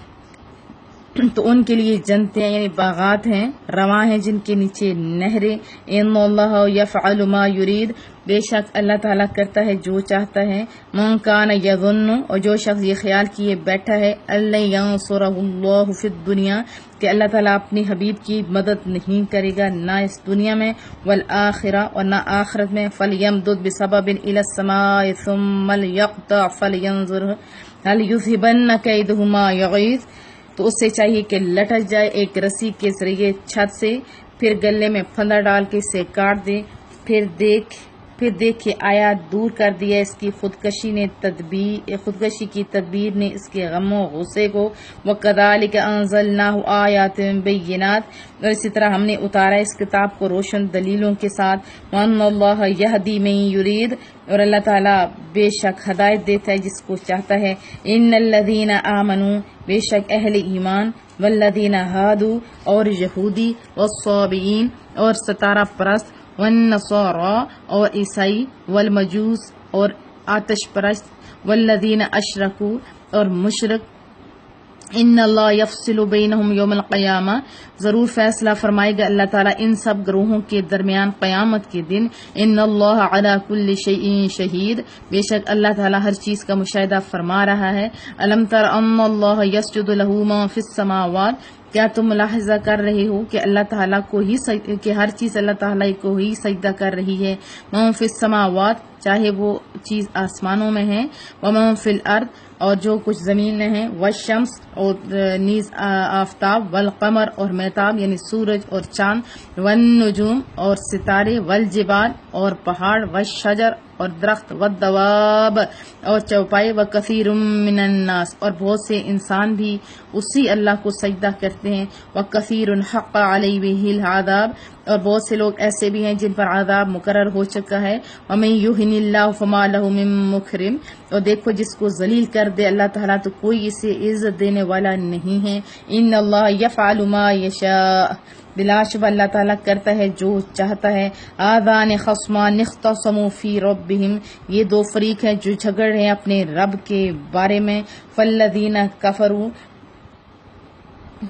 تو ان کے لیے جنتیں یعنی باغات ہیں، رواں ہیں جن کے نیچے نہریں، ان اللہ یفعل ما یرید، بے شک اللہ تعالیٰ کرتا ہے جو چاہتا ہے، من کان یظن، اور جو شخص یہ خیال کیے بیٹھا ہے، اللہ ینصرہ اللہ فی الدنیا، کہ اللہ تعالیٰ اپنی حبیب کی مدد نہیں کرے گا نہ اس دنیا میں، والآخرہ، اور نہ آخرت میں، فلیمدد بسبب الی السماء ثم لیقطع فلینظر هل یذهبن کیدہ ما یغیظ، تو اس سے چاہیے کہ لٹک جائے ایک رسی کے ذریعے چھت سے، پھر گلے میں پھندا ڈال کے اسے کاٹ دے، پھر دیکھ کے آیا دور کر دیا اس کی خودکشی کی تدبیر نے اس کے غم و غصے کو، وَكَذَلِكَ أَنزَلْنَاهُ آيَاتٍ بَيِّنَاتٍ، اور اسی طرح ہم نے اتارا اس کتاب کو روشن دلیلوں کے ساتھ، وَأَنَّ اللَّهَ يَهْدِي مَن يُرِيدُ، اور اللہ تعالیٰ بے شک ہدایت دیتا ہے جس کو چاہتا ہے، إِنَّ الَّذِينَ آمَنُوا، بے شک اہل ایمان، والذین ہادو، اور یہودی، والصابئین، اور ستارہ پرست، والنصارى، اور عیسائی، والمجوس، اور آتش پرست، والذین اشرکوا، اور مشرک، ان اللہ یفصل بینہم یوم القیامہ، ضرور فیصلہ فرمائے گا اللہ تعالیٰ ان سب گروہوں کے درمیان قیامت کے دن، ان اللہ علی کل شیء شہید، بے شک اللہ تعالیٰ ہر چیز کا مشاہدہ فرما رہا ہے، الم تر ان اللہ یسجد لہ ما فی السماوات، کیا تم ملاحظہ کر رہے ہو کہ اللہ تعالیٰ کو ہی کہ ہر چیز اللہ تعالیٰ کو ہی سجدہ کر رہی ہے، وَمَن فِي السَّمَاوَاتِ چاہے وہ چیز آسمانوں میں ہے، وَمَن فِي الْأَرْضِ اور جو کچھ زمین میں ہے، والشمس اور نیز آفتاب، والقمر اور مہتاب یعنی سورج اور چاند، والنجوم اور ستارے، والجبال اور پہاڑ، والشجر اور درخت، والدواب اور چوپائے، وکثیر من الناس اور بہت سے انسان بھی اسی اللہ کو سجدہ کرتے ہیں، وکثیر حق علیہ العذاب اور بہت سے لوگ ایسے بھی ہیں جن پر عذاب مقرر ہو چکا ہے، ومن یہن اللہ فما لہ من مکرم اور دیکھو جس کو ذلیل کر دے اللہ تعالیٰ تو کوئی اسے عزت دینے والا نہیں ہے، ان اللہ یفعل ما یشاء بلا شبہ اللہ تعالیٰ کرتا ہے جو چاہتا ہے، آذان خصمان اختصموا فی ربہم یہ دو فریق ہیں جو جھگڑ رہے ہیں اپنے رب کے بارے میں، فالذین کفروا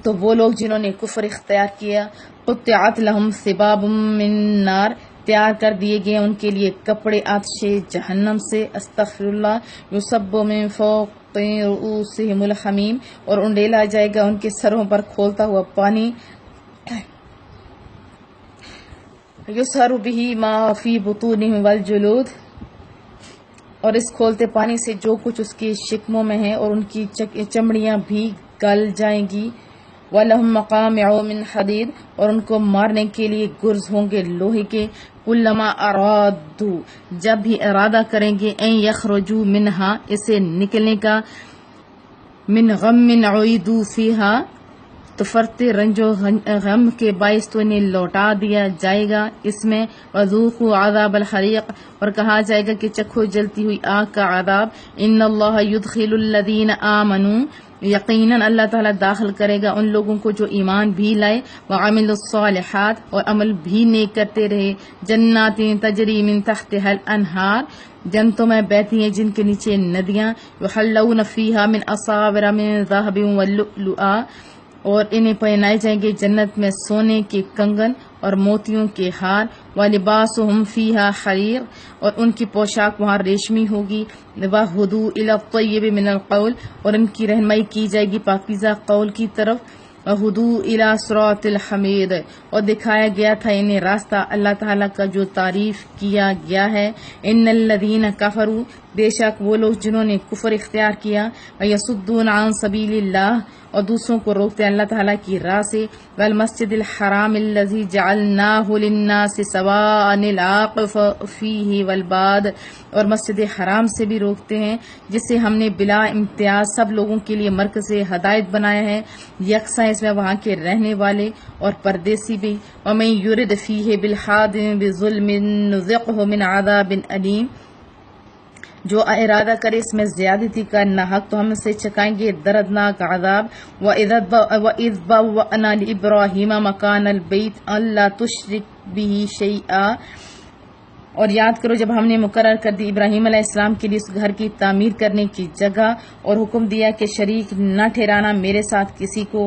تو وہ لوگ جنہوں نے کفر اختیار کیا، قطعت لہم ثواب من نار تیار کر دیے گئے ان کے لیے کپڑے آتش جہنم سے، استغفر اللہ، یصب من فوق رؤوسہم الحمیم اور انڈیلا جائے گا ان کے سروں پر کھولتا ہوا پانی، یسہر بہ ما فی بطونہم والجلود اور اس کھولتے پانی سے جو کچھ اس کے شکموں میں ہے اور ان کی چمڑیاں بھی گل جائیں گی، وَلَهُمْ مَقَامِعُ مِنْ حَدِيدٍ اور ان کو مارنے کے لیے گرز ہوں گے لوہے کے، كُلَّمَا أَرَادُوا جب بھی ارادہ کریں گے، اَن يَخْرُجُوا مِنْهَا اسے نکلنے کا، مِنْ غَمٍّ عُعِيدُوا فِيهَا تو فرتے رنج و غم کے باعث تو انہیں لوٹا دیا جائے گا اس میں، وَذُوقُوا عَذَابَ الْحَرِيقِ اور کہا جائے گا کہ چکھو جلتی ہوئی آگ کا عذاب، إِنَّ اللَّهَ يُدْخِلُ الَّذِينَ آمَنُوا یقیناً اللہ تعالیٰ داخل کرے گا ان لوگوں کو جو ایمان بھی لائے، وَعَمِلُوا الصَّالِحَاتِ اور عمل بھی نیک کرتے رہے، جنات تجری من تحتها الانہار جنتوں میں بہتی ہیں جن کے نیچے ندیاں، یحلون فیہا من اصاور من ذہب واللؤلؤا اور انہیں پہنائے جائیں گے جنت میں سونے کے کنگن اور موتیوں کے ہار، وَلِبَاسُهُمْ فِيهَا حَرِيرٌ اور ان کی پوشاک وہاں ریشمی ہوگی، وَهُدُوا إِلَى الطَّيِّبِ مِنَ الْقَوْلِ اور ان کی رہنمائی کی جائے گی پاکیزہ قول کی طرف، وَهُدُوا إِلَى صِرَاطِ الْحَمِيدِ اور دکھایا گیا تھا انہیں راستہ اللہ تعالیٰ کا جو تعریف کیا گیا ہے، إِنَّ الَّذِينَ كَفَرُوا بے شک وہ لوگ جنہوں نے کفر اختیار کیا، وَيَصُدُّونَ عَن سَبِيلِ اللَّهِ اور دوسروں کو روکتے ہیں اللہ تعالیٰ کی راہ سے، وَالْمَسْجِدِ الْحَرَامِ الَّذِي جَعَلْنَاهُ لِلنَّاسِ سَوَاءً الْعَاقِفُ فِيهِ وَالْبَادِ اور مسجد حرام سے بھی روکتے ہیں جسے ہم نے بلا امتیاز سب لوگوں کے لیے مرکز ہدایت بنایا ہے، یکساں اس میں وہاں کے رہنے والے اور پردیسی بھی، وَمَن يُرِدْ فِيهِ بِالْحَادٍ بِظُلْمٍ نُذِقْهُ مِنْ عَذَابٍ أَلِيمٍ جو ارادہ کرے اس میں زیادتی کا ناحق تو ہم سے چکائیں گے دردناک عذاب، وَإِذْ بَوَّأْنَا لِإِبْرَاهِيمَ مَكَانَ الْبَيْتِ أَلَّا تُشْرِكْ بِهِ شَيْئًا اور یاد کرو جب ہم نے مقرر کر دی ابراہیم علیہ السلام کے لیے اس گھر کی تعمیر کرنے کی جگہ اور حکم دیا کہ شریک نہ ٹھہرانا میرے ساتھ کسی کو،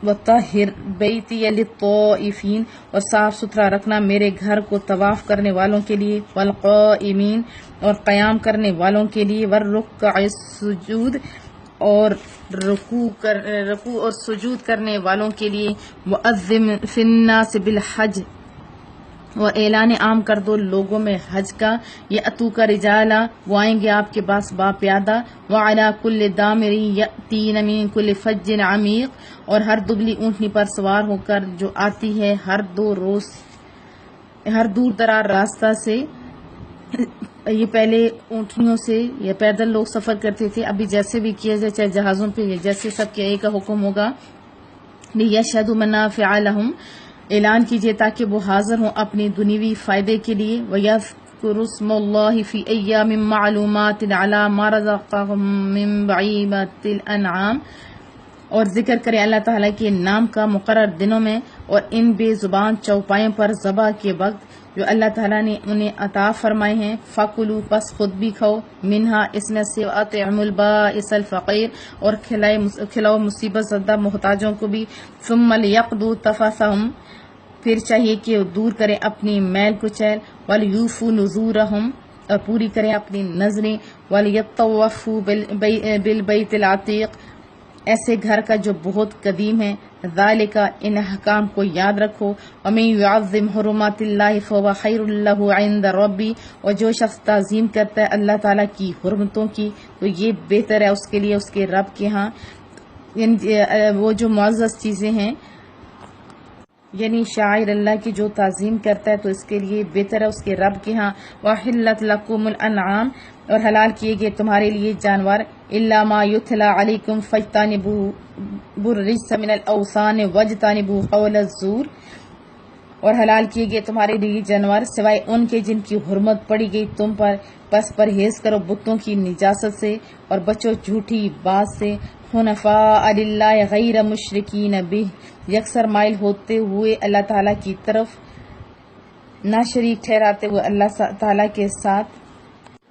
وَطَهِّرْ بَيْتِيَ لِلطَّائِفِينَ اور صاف ستھرا رکھنا میرے گھر کو طواف کرنے والوں کے لیے، وَالْقَائِمِينَ اور قیام کرنے والوں کے لیے، وَالرُّكَّعِ السُّجُودِ اور رکوع اور سجود کرنے والوں کے لیے، وَأَذِّن فِي النَّاسِ بِالْحَجِّ اور اعلان عام کر دو لوگوں میں حج کا، یأتوک رجالا وہ آئیں گے آپ کے پاس باپیادہ، وعلی کل دامر یأتین من کل فج عمیق اور ہر دبلی اونٹنی پر سوار ہو کر جو آتی ہے ہر دور دراز راستہ سے۔ یہ پہلے اونٹنیوں سے یا پیدل لوگ سفر کرتے تھے، ابھی جیسے بھی کیا جائے چاہے جہازوں پہ جیسے سب کے ایک کا حکم ہوگا، لیشہدوا منافع لہم اعلان کیجیے تاکہ وہ حاضر ہوں اپنی دنیوی فائدے کے لیے، وَيَذْكُرُوا اسْمَ اللَّهِ فِي أَيَّامٍ مَّعْلُومَاتٍ عَلَىٰ مَا رَزَقَهُم مِّن بَهِيمَةِ الْأَنْعَامِ اور ذکر کریں اللہ تعالیٰ کے نام کا مقرر دنوں میں اور ان بے زبان چوپایوں پر ذبح کے وقت جو اللہ تعالیٰ نے انہیں عطا فرمائے ہیں، فَكُلُوا پس خود بھی کھاؤ، مِنْهَا اس میں سے، وَأَطْعِمُوا الْبَائِسَ الْفَقِيرَ اور کھلاؤ مصیبت زدہ محتاجوں کو بھی، ثُمَّ لِيَقْضُوا تَفَثَهُمْ پھر چاہیے کہ وہ دور کریں اپنی میل کچیل، وَلْيُوفُوا نُذُورَهُمْ اور پوری کریں اپنی نظریں، وَلْيَطَّوَّفُوا بِالْبَيْتِ الْعَتِيقِ ایسے گھر کا جو بہت قدیم ہے، ذالک ان احکام کو یاد رکھو، ومن یعظم حرمات اللہ فهو خیر لہ عند ربی، اور جو شخص تعظیم کرتا ہے اللہ تعالیٰ کی حرمتوں کی تو یہ بہتر ہے اس کے لیے اس کے رب کے ہاں، وہ جو معزز چیزیں ہیں یعنی شاعر اللہ کی جو تعظیم کرتا ہے تو اس کے لیے بہتر ہے اس کے رب کے ہاں۔ وَحِلَّتْ لَكُمُ الْأَنْعَامُ، اور حلال کیے گئے تمہارے لیے جانور، إِلَّا مَا يُتْلَى عَلَيْكُمْ فَاجْتَنِبُوا الرِّجْسَ مِنَ الْأَوْثَانِ وَاجْتَنِبُوا قَوْلَ الزُّورِ، اور حلال کیے گئے تمہارے لیے جانور سوائے ان کے جن کی حرمت پڑی گئی تم پر، پس پرہیز کرو بتوں کی نجاست سے اور بچو جھوٹی بات سے، حنفاء للہ غیر مشرکین بہ، یکسر مائل ہوتے ہوئے اللہ تعالیٰ کی طرف، نہ شریک ٹھہراتے ہوئے اللہ تعالیٰ کے ساتھ،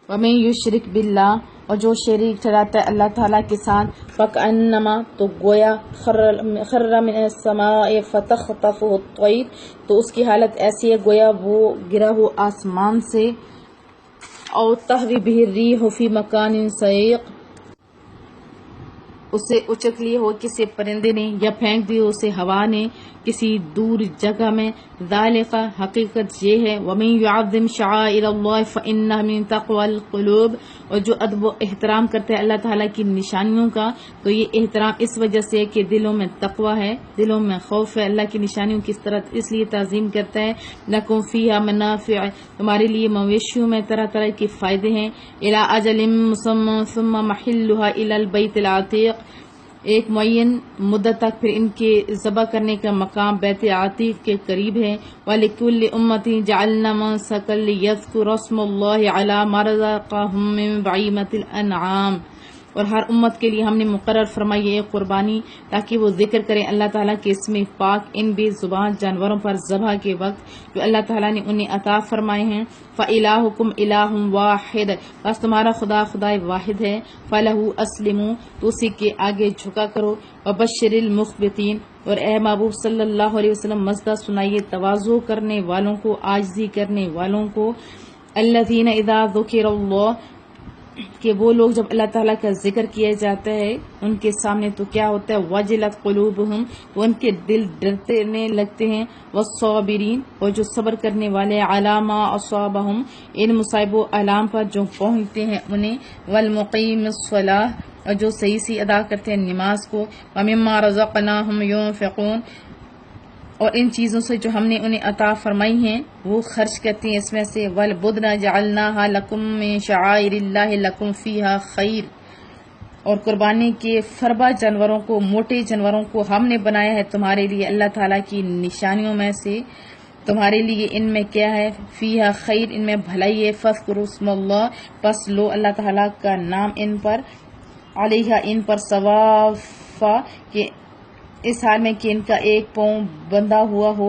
ومن یشرک باللہ، اور جو شریک ٹھہراتا ہے اللہ تعالیٰ کے ساتھ، فکأنما، تو گویا خر من السماء فتخطفه الطیر، تو اس کی حالت ایسی ہے گویا وہ گرا ہو آسمان سے، او تہوی بہ الریح فی مکان سحیق، اسے اچک لیے ہو کسی پرندے نے یا پھینک دیے اسے ہوا نے کسی دور جگہ میں، ذالک، حقیقت یہ ہے، ومن یعظم شعائر اللہ فإنها من تقوی القلوب، اور جو ادب و احترام کرتے ہیں اللہ تعالیٰ کی نشانیوں کا تو یہ احترام اس وجہ سے کہ دلوں میں تقوی ہے، دلوں میں خوف ہے، اللہ کی نشانیوں کی اس لیے تعظیم کرتا ہے۔ لکم فیہا منافع، تمہارے لیے مویشیوں میں طرح طرح کے فائدے ہیں، الی اجل مسمی ثم محلها الی البیت العتیق، ایک معین مدت تک پھر ان کے ذبح کرنے کا مقام بیت عتیق کے قریب ہے۔ وَلِكُلِّ أُمَّةٍ جَعَلْنَا مَنسَكًا لِيَذْكُرُوا اسْمَ اللَّهِ عَلَى مَا رَزَقَهُم مِّن بَهِيمَةِ الْأَنْعَامِ، اور ہر امت کے لیے ہم نے مقرر فرمائی ہے قربانی تاکہ وہ ذکر کریں اللہ تعالیٰ کے اسم پاک ان بے زبان جانوروں پر ذبح کے وقت جو اللہ تعالیٰ نے انہیں عطا فرمائے ہیں۔ فَإِلَٰهُكُمْ إِلَٰهٌ وَاحِدٌ، بس تمہارا خدا واحد ہے، فَلَهُ أَسْلِمُوا، تو اسی کے آگے جھکا کرو، وَبَشِّرِ الْمُخْبِتِينَ، اور اے محبوب صلی اللہ علیہ وسلم مزدہ سنائیے تواضع کرنے والوں کو، عاجزی کرنے والوں کو، الَّذِينَ إِذَا ذُكِرَ اللَّهُ، کہ وہ لوگ جب اللہ تعالیٰ کا ذکر کیا جاتا ہے ان کے سامنے تو کیا ہوتا ہے، وجلت قلوبہم، تو ان کے دل ڈرنے لگتے ہیں، والصابرین، اور جو صبر کرنے والے، علی ما اصابہم، ان مصائب و آلام پر جو پہنچتے ہیں انہیں، والمقیم الصلاۃ، اور جو صحیح سے ادا کرتے ہیں نماز کو، ومما رزقناہم ينفقون، اور ان چیزوں سے جو ہم نے انہیں عطا فرمائی ہیں وہ خرچ کرتی ہیں اس میں سے، والبدن جعلناها لکم من شعائر اللہ لکم فیہا خیر، اور قربانی کے فربا جانوروں کو، موٹے جانوروں کو ہم نے بنایا ہے تمہارے لیے اللہ تعالیٰ کی نشانیوں میں سے، تمہارے لیے ان میں کیا ہے، فیہا خیر، ان میں بھلائی ہے، فاذکروا اسم اللہ، پس لو اللہ تعالیٰ کا نام ان پر، علیہا، ان پر، ثوافا، کہ اس حال میں کہ ان کا ایک پاؤں بندھا ہوا ہو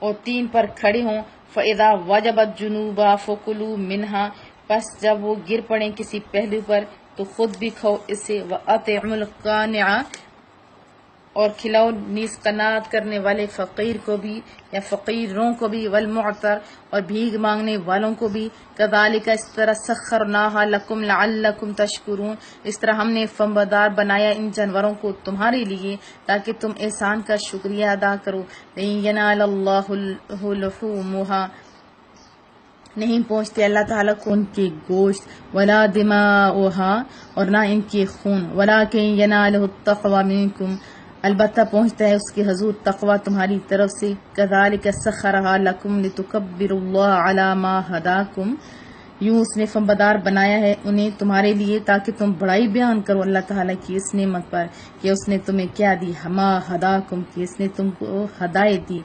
اور 3 پر کھڑے ہوں، فَإِذَا وَجَبَتْ جُنُوبًا فَكُلُوا مِنْهَا، پس جب وہ گر پڑیں کسی پہلو پر تو خود بھی کھاؤ اس سے، وَأَطْعِمُوا الْقَانِعَ، اور کھلاؤ نیز قناعت کرنے والے فقیر کو بھی یا فقیروں کو بھی، والمعتر، اور بھیک مانگنے والوں کو بھی، کذالک، اس طرح، سخرناها لکم لعلکم تشکرون، اس طرح ہم نے فنبدار بنایا ان جانوروں کو تمہارے لیے تاکہ تم احسان کا شکریہ ادا کرو۔ لن ینال اللہ لحومها، نہیں پہنچتے اللہ تعالیٰ کو ان کے گوشت، ولا دماؤها، اور نہ ان کے خون، ولکن ینالہ التقوی منکم، البتہ پہنچتا ہے اس کے حضور تقوی تمہاری طرف سے، کذالک سخرھا لکم لتکبروا اللہ علی ما ہداکم، یوں اس نے فنبدار بنایا ہے انہیں تمہارے لیے تاکہ تم بڑائی بیان کرو اللہ تعالیٰ کی اس نعمت پر کہ اس نے تمہیں کیا دی، ما ہداکم، کہ اس نے تم کو ہدایت دی،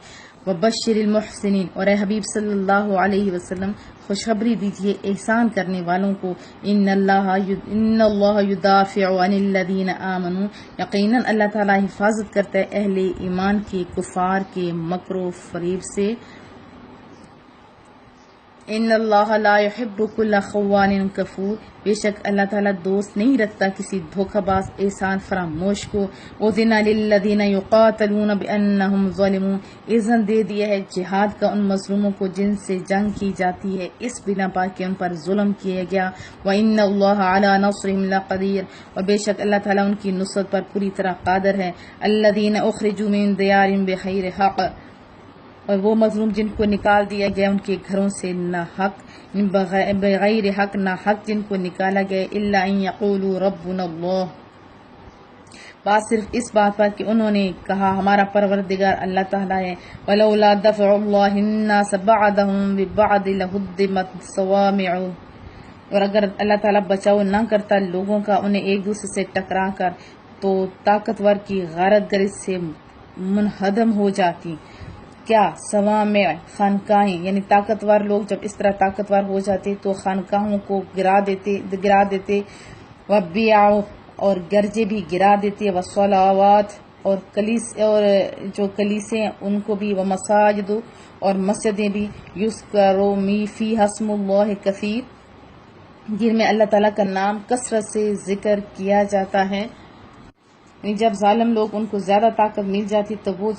وبشر المحسنین، اور اے حبیب صلی اللہ علیہ وسلم خوشخبری دیجیے احسان کرنے والوں کو، ان اللہ یدافع عن الذین آمنوا، یقیناً اللہ تعالیٰ حفاظت کرتا ہے اہل ایمان کے کفار کے مکر و فریب سے، ان اللہ لا يحب كل خوان کفور، بے شک اللہ تعالیٰ دوست نہیں رکھتا کسی دھوکہ باز احسان فراموش کو۔ اذن للذین یقاتلون بانہم ظلموا، اذن دے دیا ہے جہاد کا ان مظلوموں کو جن سے جنگ کی جاتی ہے اس بنا پر کہ ان پر ظلم کیا گیا۔ وان اللہ علی نصرہم لقدیر، اور بے شک اللہ تعالیٰ ان کی نصرت پر پوری طرح قادر ہے۔ الذین اخرجوا من دیارہم بغیر حق، اور وہ مظلوم جن کو نکال دیا گیا ان کے گھروں سے نہ حق، بغیر حق نہ حق جن کو نکالا گیا، الا ان یقولوا ربنا اللہ، بات صرف اس بات پر کہ انہوں نے کہا ہمارا پروردگار اللہ تعالیٰ ہے۔ ولولا دفع اللہ الناس بعضهم ببعض لہدمت صوامع، اور اگر اللہ تعالیٰ بچاؤ نہ کرتا لوگوں کا انہیں ایک دوسرے سے ٹکرا کر تو طاقتور کی غارت گری سے منہدم ہو جاتی۔ کیا صوامع خانقاہیں، یعنی طاقتور لوگ جب اس طرح طاقتور ہو جاتے تو خانقاہوں کو گرا دیتے، وبیع، اور گرجے بھی گرا دیتے، وصلوات، اور جو کلیسے ہیں ان کو بھی، ومساجد، اور مسجدیں بھی، یذکر فیہا اسم اللہ کثیر، جن میں اللہ تعالیٰ کا نام کثرت سے ذکر کیا جاتا ہے۔ جب ظالم لوگ ان کو زیادہ طاقت مل جاتی تو وہ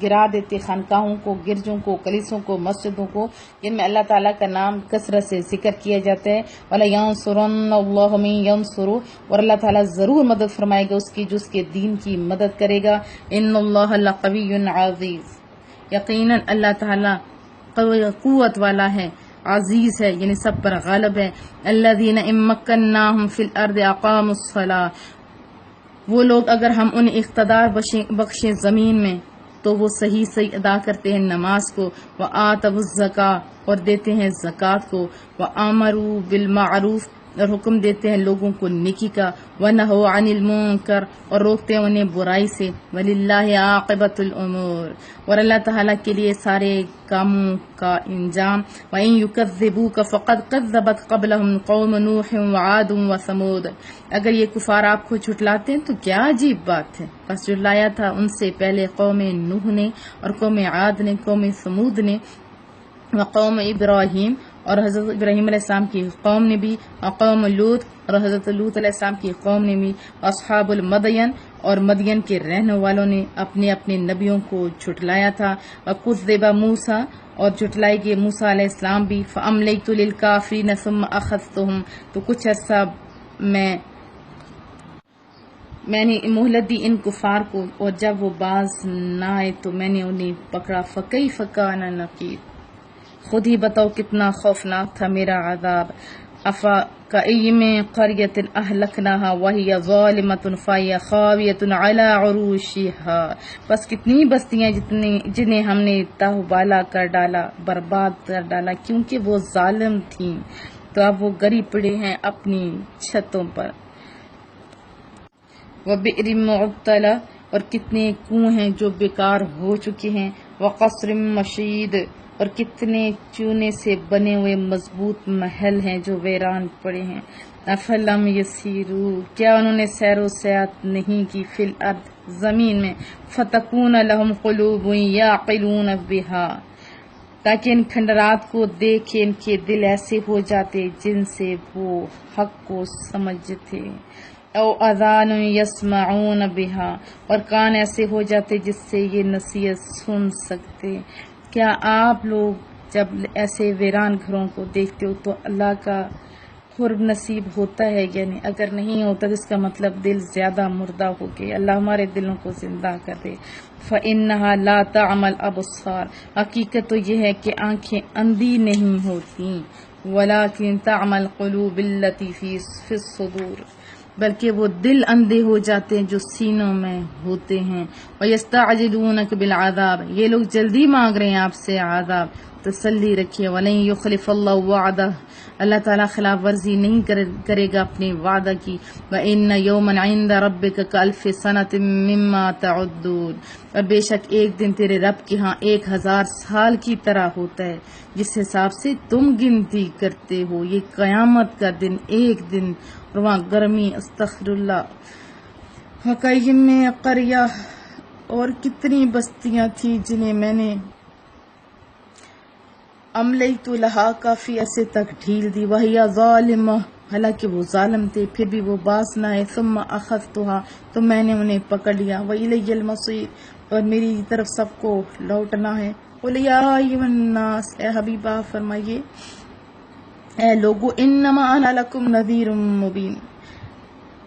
گرا دیتے خانقاہوں کو، گرجوں کو، کلیسوں کو، مسجدوں کو جن میں اللہ تعالیٰ کا نام کثرت سے ذکر کیا جاتا ہے۔ وَلَيَنْصُرَنَّ اللَّهُ مَن يَنْصُرُهُ، اور اللہ تعالیٰ ضرور مدد فرمائے گا اس کی جو اس کے دین کی مدد کرے گا۔ إِنَّ اللَّهَ لَقَوِيٌّ عَزِيزٌ، یقیناً اللہ تعالیٰ قوت والا ہے، عزیز ہے، یعنی سب پر غالب ہے۔ الَّذِينَ إِن مَّكَّنَّاهُمْ فِي الْأَرْضِ أَقَامُوا الصَّلَاةَ، وہ لوگ اگر ہم انہیں اقتدار بخشیں زمین میں تو وہ صحیح ادا کرتے ہیں نماز کو، وآتوا الزکاۃ، اور دیتے ہیں زکوٰۃ کو، وآمروا بالمعروف، اور حکم دیتے ہیں لوگوں کو نیکی کا، ونہوا عن المنکر، اور روکتے ہیں انہیں برائی سے، وللہ عاقبۃ الامور، اور اللہ تعالیٰ کے لیے سارے کاموں کا انجام۔ وَإِن يُكَذِّبُوكَ فَقَدْ كَذَّبَتْ قَبْلَهُمْ قَوْمُ نُوحٍ وَعَادٌ وَثَمُودَ، اگر یہ کفار آپ کو جھٹلاتے ہیں تو کیا عجیب بات ہے، بس جھٹلایا تھا ان سے پہلے قوم نوح نے، اور قوم عاد نے، قوم ثمود نے، وقوم ابراہیم، اور حضرت ابراہیم علیہ السلام کی قوم نے بھی، وقوم لوط، اور حضرت لوط علیہ السلام کی قوم نے بھی، اصحاب المدین، اور مدین کے رہنے والوں نے اپنے اپنے نبیوں کو جھٹلایا تھا، وکذب موسیٰ، اور جھٹلائے گئے موسیٰ علیہ السلام بھی، فاملیت للکافرین ثم اخذتهم، تو کچھ عرصہ میں نے مہلت دی ان کفار کو، اور جب وہ باز نہ آئے تو میں نے انہیں پکڑا۔ فکیف کان نکیر، خود ہی بتاؤ کتنا خوفناک تھا میرا عذاب۔ افا کئی میں قریۃ اہلکناہا وہی ظالمۃ فہی خاویۃ علی عروشہا، بس کتنی بستیاں جنہیں ہم نے تاہبالا کر ڈالا، برباد کر ڈالا، کیونکہ وہ ظالم تھیں، تو اب وہ گری پڑے ہیں اپنی چھتوں پر۔ وبئر معطلہ، اور کتنے کنویں ہیں جو بیکار ہو چکے ہیں، وقصر مشید، اور کتنے چونے سے بنے ہوئے مضبوط محل ہیں جو ویران پڑے ہیں۔ افلم یسیرو، کیا انہوں نے سیر و سیاحت نہیں کی، فی الارض، زمین میں، فتکون لہم قلوب یعقلون بہا، تاکہ ان کھنڈرات کو دیکھ ان کے دل ایسے ہو جاتے جن سے وہ حق کو سمجھتے، او اذان یسمعون بہا، اور کان ایسے ہو جاتے جس سے یہ نصیحت سن سکتے۔ کیا آپ لوگ جب ایسے ویران گھروں کو دیکھتے ہو تو اللہ کا قرب نصیب ہوتا ہے؟ یعنی اگر نہیں ہوتا تو اس کا مطلب دل زیادہ مردہ ہو گئے، اللہ ہمارے دلوں کو زندہ کر دے۔ فَإِنَّهَا لَا تَعْمَى الْأَبْصَارُ، حقیقت تو یہ ہے کہ آنکھیں اندھی نہیں ہوتی، وَلَكِنْ تَعْمَى الْقُلُوبُ الَّتِي فِي الصُّدُورِ، بلکہ وہ دل اندھے ہو جاتے ہیں جو سینوں میں ہوتے ہیں۔ وَيَسْتَعْجِلُونَكَ بِالْعَذَابِ، یہ لوگ جلدی مانگ رہے ہیں آپ سے عذاب، تسلی رکھیے۔ وَلَن يُخْلِفَ اللَّهُ وَعْدَهُ، اللہ تعالیٰ خلاف ورزی نہیں کرے گا اپنے وعدہ کی۔ وَإِنَّ يَوْمًا عِندَ رَبِّكَ كَأَلْفِ سَنَةٍ مِّمَّا تَعُدُّونَ، اور بے شک ایک دن تیرے رب کے ہاں 1000 سال کی طرح ہوتا ہے جس حساب سے تم گنتی کرتے ہو، یہ قیامت کا دن ایک دن، اور وہاں گرمی، استغفر اللہ۔ حقائق میں قریہ، اور کتنی بستیاں تھیں جنہیں میں نے املیت لہا کافی عرصے تک ڈھیل دی، وہی ظالمہ حالانکہ وہ ظالم تھے پھر بھی وہ باز نہ آئے، ثم اخذتها تو میں نے انہیں پکڑ لیا، وإلی المصیر اور میری طرف سب کو لوٹنا ہے۔ قل یا ایھا الناس اے حبیبہ فرمائیے اے لوگو انما انا لکم نذیر مبین،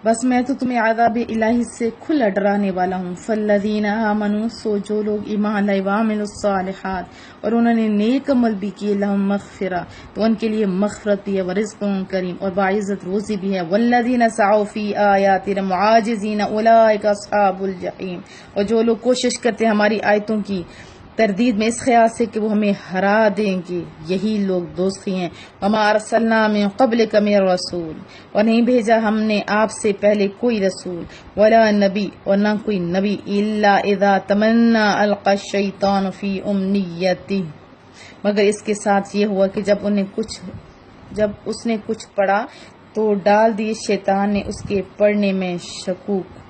بس میں تو تمہیں عذاب الہی سے کھلا ڈرانے والا ہوں۔ فالذین آمنوا سو جو لوگ ایمان لائے، وعملوا الصالحات اور انہوں نے نیک عمل بھی کیے، لہم مغفرہ تو ان کے لیے مغفرت بھی ہے، ورزق کریم اور باعزت روزی بھی ہے، والذین سعوا فی آیاتنا معاجزین اولئک اصحاب الجحیم اور جو لوگ کوشش کرتے ہیں ہماری آیتوں کی تردید میں اس خیال سے کہ وہ ہمیں ہرا دیں گے، یہی لوگ دوزخی ہیں۔ وما ارسلنا من قبلک من رسول اور نہیں بھیجا ہم نے آپ سے پہلے کوئی رسول، ولا نبی اور نہ کوئی نبی، الا اذا تمنا القى الشیطان فی امنیتہ مگر اس کے ساتھ یہ ہوا کہ جب اس نے کچھ پڑھا تو ڈال دیے شیطان نے اس کے پڑھنے میں شکوک۔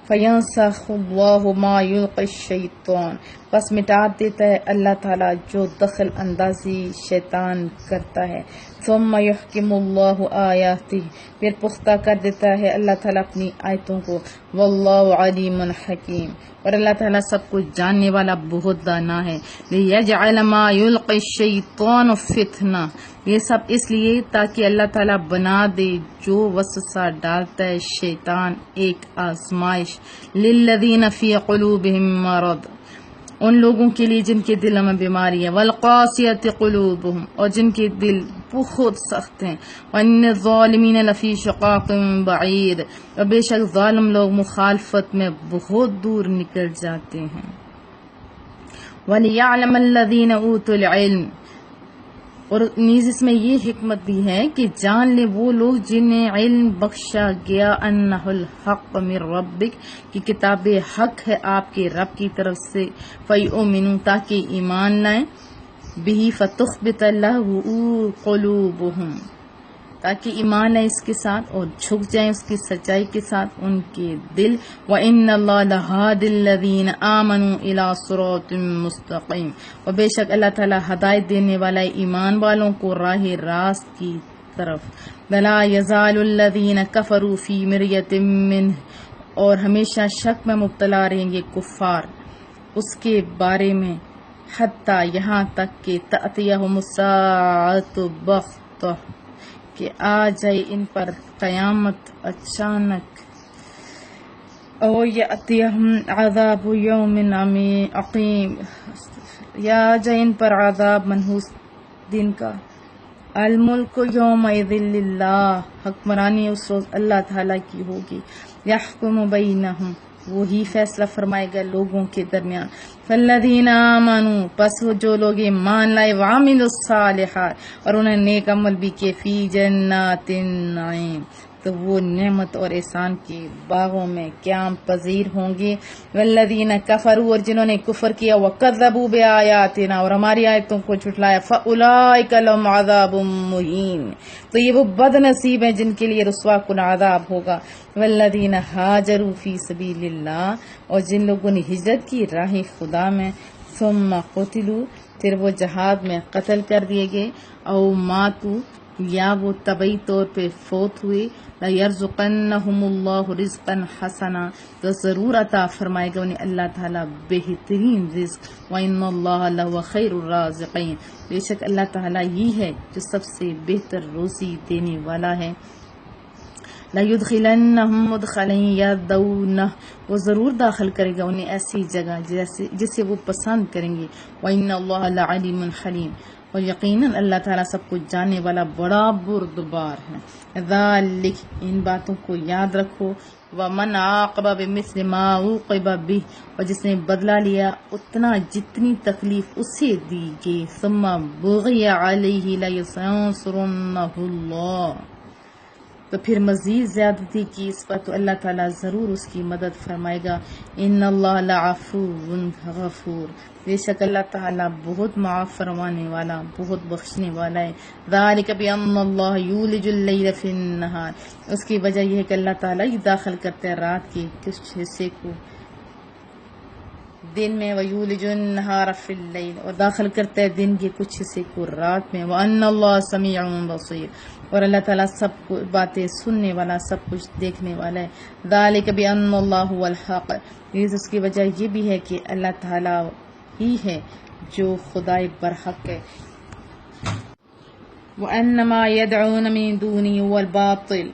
فَيَنْسَخُ اللَّهُ مَا يُلْقِي الشَّيْطَانُ بس مٹا دیتا ہے اللہ تعالیٰ جو دخل اندازی شیطان کرتا ہے۔ ثُمَّ يُحْكِمُ اللَّهُ آيَاتِهِ پھر پختہ کر دیتا ہے اللہ تعالیٰ اپنی آیتوں کو۔ وَاللَّهُ عَلِيمٌ حَكِيمٌ اور اللہ تعالیٰ سب کچھ جاننے والا بہت دانا ہے۔ لِيَجْعَلَ مَا يُلْقِي الشَّيْطَانُ فِتْنَةً یہ سب اس لیے تاکہ اللہ تعالیٰ بنا دے جو وسوسہ ڈالتا ہے شیطان ایک آزمائش، للذین فی قلوبہم مرض ان لوگوں کے لیے جن کے دلوں میں بیماری ہے، والقاسیۃ قلوبہم اور جن کے دل بہت سخت ہیں، وان الظالمین لفی شقاق بعید اور بے شک ظالم لوگ مخالفت میں بہت دور نکل جاتے ہیں۔ وَلِيَعْلَمَ الَّذِينَ أُوتُوا الْعِلْمَ اور نیز اس میں یہ حکمت بھی ہے کہ جان لے وہ لوگ جنہیں علم بخشا گیا انہ الحق من ربک کہ کتاب حق ہے آپ کے رب کی طرف سے، فیؤمنوا تاکہ ایمان لائیں، بہ فتخبت لہ قلوبہم تاکہ ایمان لائیں اس کے ساتھ اور جھک جائیں اس کی سچائی کے ساتھ ان کے دل۔ وَإِنَّ اللَّهَ لَهَادِ الَّذِينَ آمَنُوا إِلَىٰ صِرَاطٍ مُّسْتَقِيمٍ اور بے شک اللہ تعالیٰ ہدایت دینے والا ہے ایمان والوں کو راہ راست کی طرف۔ وَلَا يَزَالُ الَّذِينَ كَفَرُوا فِي مِرْيَةٍ مِّنْهُ اور ہمیشہ شک میں مبتلا رہیں گے کفار اس کے بارے میں، حتیٰ یہاں تک کہ تأتیہم الساعۃ بغتۃ کہ آ جائے ان پر قیامت اچانک، او یأتیہم عذاب یوم عقیم یا جائے ان پر عذاب منحوس دن کا۔ الملک یومئذ للہ حکمرانی اس روز اللہ تعالیٰ کی ہوگی، یحکم بینہم وہی فیصلہ فرمائے گا لوگوں کے درمیان۔ فالذین آمنوا پس وہ جو لوگ ایمان لائے، وعملوا الصالحات اور انہیں نیک عمل بھی کیے، فی جنات النعیم تو وہ نعمت اور احسان کے باغوں میں قیام پذیر ہوں گے۔ والذین کفروا اور جنہوں نے کفر کیا، وکذبوا بآیاتنا اور ہماری آیتوں کو جھٹلایا، فاولئک لهم عذاب مہین تو یہ وہ بد نصیب ہیں جن کے لیے رسوا کن عذاب ہوگا۔ والذین ہاجروا فی سبیل اللہ اور جن لوگوں نے ہجرت کی راہ خدا میں، ثم قتلوا پھر وہ جہاد میں قتل کر دیے گئے، او ماتوا یا وہ طبعی طور پہ فوت ہوئے، لَيَرْزُقَنَّهُمُ اللَّهُ رِزْقًا حَسَنًا تو ضرور عطا فرمائے گا انہیں اللہ تعالیٰ بہترین رزق، وَإِنَّ اللَّهَ لَهُوَ خَيْرُ الرَّازِقِينَ بے شک اللہ تعالیٰ ہی ہے جو سب سے بہتر روزی دینے والا ہے۔ لَيُدْخِلَنَّهُمْ مُدْخَلًا يَرْضَوْنَهُ وہ ضرور داخل کرے گا انہیں ایسی جگہ جسے وہ پسند کریں گے، وَإِنَّ اللَّهَ لَعَلِيمٌ حَلِيمٌ اور یقیناً اللہ تعالیٰ سب کچھ جاننے والا بڑا بردبار ہے۔ ذالک ان باتوں کو یاد رکھو، ومن عاقب بمثل ما عوقب به اور جس نے بدلہ لیا اتنا جتنی تکلیف اسے دی گئی، ثم بغی علیہ لیسنصرنہ اللہ تو پھر مزید زیادتی کی اس پر تو اللہ تعالیٰ ضرور اس کی مدد فرمائے گا۔ ان اللہ لعفو غفور بے شک اللہ تعالیٰ بہت معاف فرمانے والا بہت بخشنے والا ہے۔ ذالک بان اللہ یولج اللیل فی النہار اس کی وجہ یہ ہے کہ اللہ تعالیٰ یہ داخل کرتا ہے رات کے کچھ حصے کو دن میں، وَيُولِجُ النَّهَارَ فِي اللَّيْلِ اور داخل کرتا ہے دن کے کچھ حصے کو رات میں، وَأَنَّ اللَّهَ سَمِيعٌ بَصِيرٌ اور اللہ تعالیٰ سب کو باتیں سننے والا، سب کچھ دیکھنے والا ہے۔ ذَلِكَ بِأَنَّ اللَّهَ هُوَ الْحَقُّ اس کی وجہ یہ بھی ہے کہ اللہ تعالیٰ ہی ہے جو خدائے برحق ہے۔ وَأَنَّ مَا يَدْعُونَ مِن دُونِهِ هُوَ الْبَاطِلُ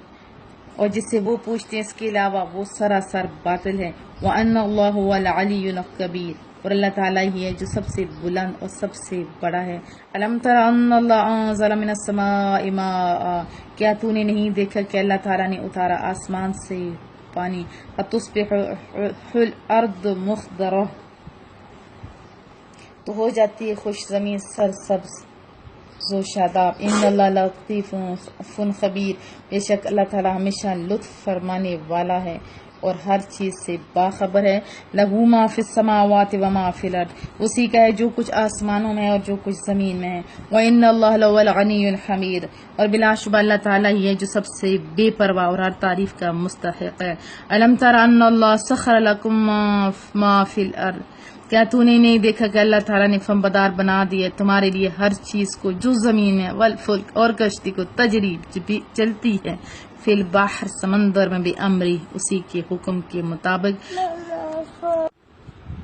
اور جس سے وہ پوچھتے ہیں اس کے علاوہ وہ سراسر باطل ہے۔ وَأَنَّ اللَّهَ هُوَ الْعَلِيُّ الْكَبِيرُ اور اللہ تعالیٰ ہی ہے جو سب سے بلند اور سب سے بڑا ہے۔ أَلَمْ تَرَ أَنَّ اللَّهَ أَنزَلَ مِنَ السَّمَاءِ مَاءً کیا تو نے نہیں دیکھا کہ اللہ تعالیٰ نے اتارا آسمان سے پانی، فَتُصْبِحُ الْأَرْضُ مُخْضَرَّةً تو ہو جاتی ہے خوش زمین سرسبز و شاداب۔ ان اللہ لطیف خبیر بے شک اللہ تعالیٰ ہمیشہ لطف فرمانے والا ہے اور ہر چیز سے باخبر ہے۔ لہو ما فی السماوات و ما فی الارض اسی کا ہے جو کچھ آسمانوں میں اور جو کچھ زمین میں ہے۔ وَإِنَّ اللَّهَ لَهُوَ الْغَنِيُّ الْحَمِيدُ اور بلا شبہ اللہ تعالیٰ ہی ہے جو سب سے بے پرواہ اور ہر تعریف کا مستحق ہے۔ أَلَمْ تَرَ أَنَّ اللَّهَ سَخَّرَ لَكُم مَّا فِي الْأَرْضِ کیا تو نے نہیں دیکھا کہ اللہ تعالیٰ نے فنبدار بنا دیا تمہارے لیے ہر چیز کو جو زمین میں، والفلک اور کشتی کو، تجری چلتی ہے، فی البحر سمندر میں، بِأَمْرِهِ اسی کے حکم کے مطابق۔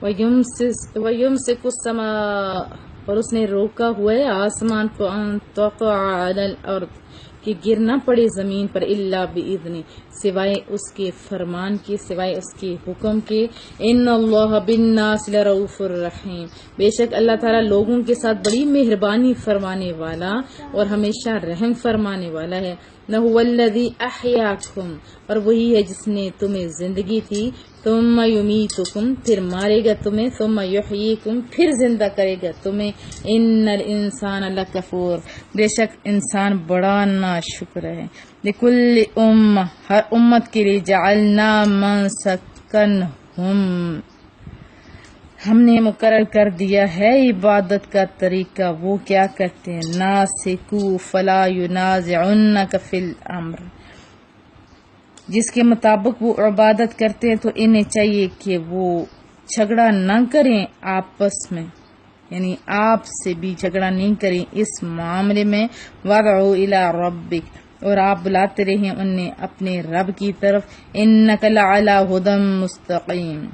وَيُمْسِكُ السَّمَاءَ اور اس نے روکا ہوا ہے آسمان کو، أَن تَقَعَ عَلَى الْأَرْضِ کہ گر نہ پڑے زمین پر، إِلَّا بِإِذْنِهِ سوائے اس کے فرمان کے، سوائے اس کے حکم کے۔ إِنَّ اللَّهَ بِالنَّاسِ لَرَءُوفٌ رَحِيمٌ بے شک اللہ تعالیٰ لوگوں کے ساتھ بڑی مہربانی فرمانے والا اور ہمیشہ رحم فرمانے والا ہے۔ لَهُوَ الَّذِي أَحْيَاكُمْ اور وہی ہے جس نے تمہیں زندگی تھی، ثُمَّ يُمِيتُكُمْ پھر مارے گا تمہیں، ثُمَّ يُحْيِيكُمْ پھر زندہ کرے گا تمہیں۔ إِنَّ الْإِنسَانَ لَكَفُورٌ بے شک انسان بڑا ناشکر ہے۔ لِكُلِّ أُمَّةٍ ہر امت کے لیے، جَعَلْنَا مَنْسَكَنَهُمْ ہم نے مقرر کر دیا ہے عبادت کا طریقہ، وہ کیا کرتے ہیں، نَاسِكُوا فَلَا يُنَازِعُنَّكَ فِي الْأَمْرِ جس کے مطابق وہ عبادت کرتے ہیں تو انہیں چاہیے کہ وہ جھگڑا نہ کریں آپس میں، یعنی آپ سے بھی جھگڑا نہیں کریں اس معاملے میں۔ وَادْعُوا إِلَىٰ رَبِّكَ اور آپ بلاتے رہیں انہیں اپنے رب کی طرف۔ إِنَّكَ لَعَلَىٰ هُدًى مُسْتَقِيمٍ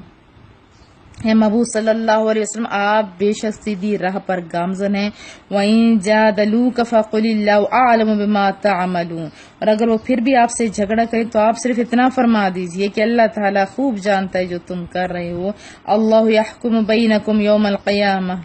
ہے محبوب صلی اللہ علیہ وسلم آپ بے شک سیدھی راہ پر گامزن ہیں۔ وَإِن جَادَلُوكَ فَقُلِ اللَّهُ أَعْلَمُ بِمَا تَعْمَلُونَ اور اگر وہ پھر بھی آپ سے جھگڑا کریں تو آپ صرف اتنا فرما دیجئے کہ اللہ تعالیٰ خوب جانتا ہے جو تم کر رہے ہو۔ اللہ يحكم بينكم يوم القيامة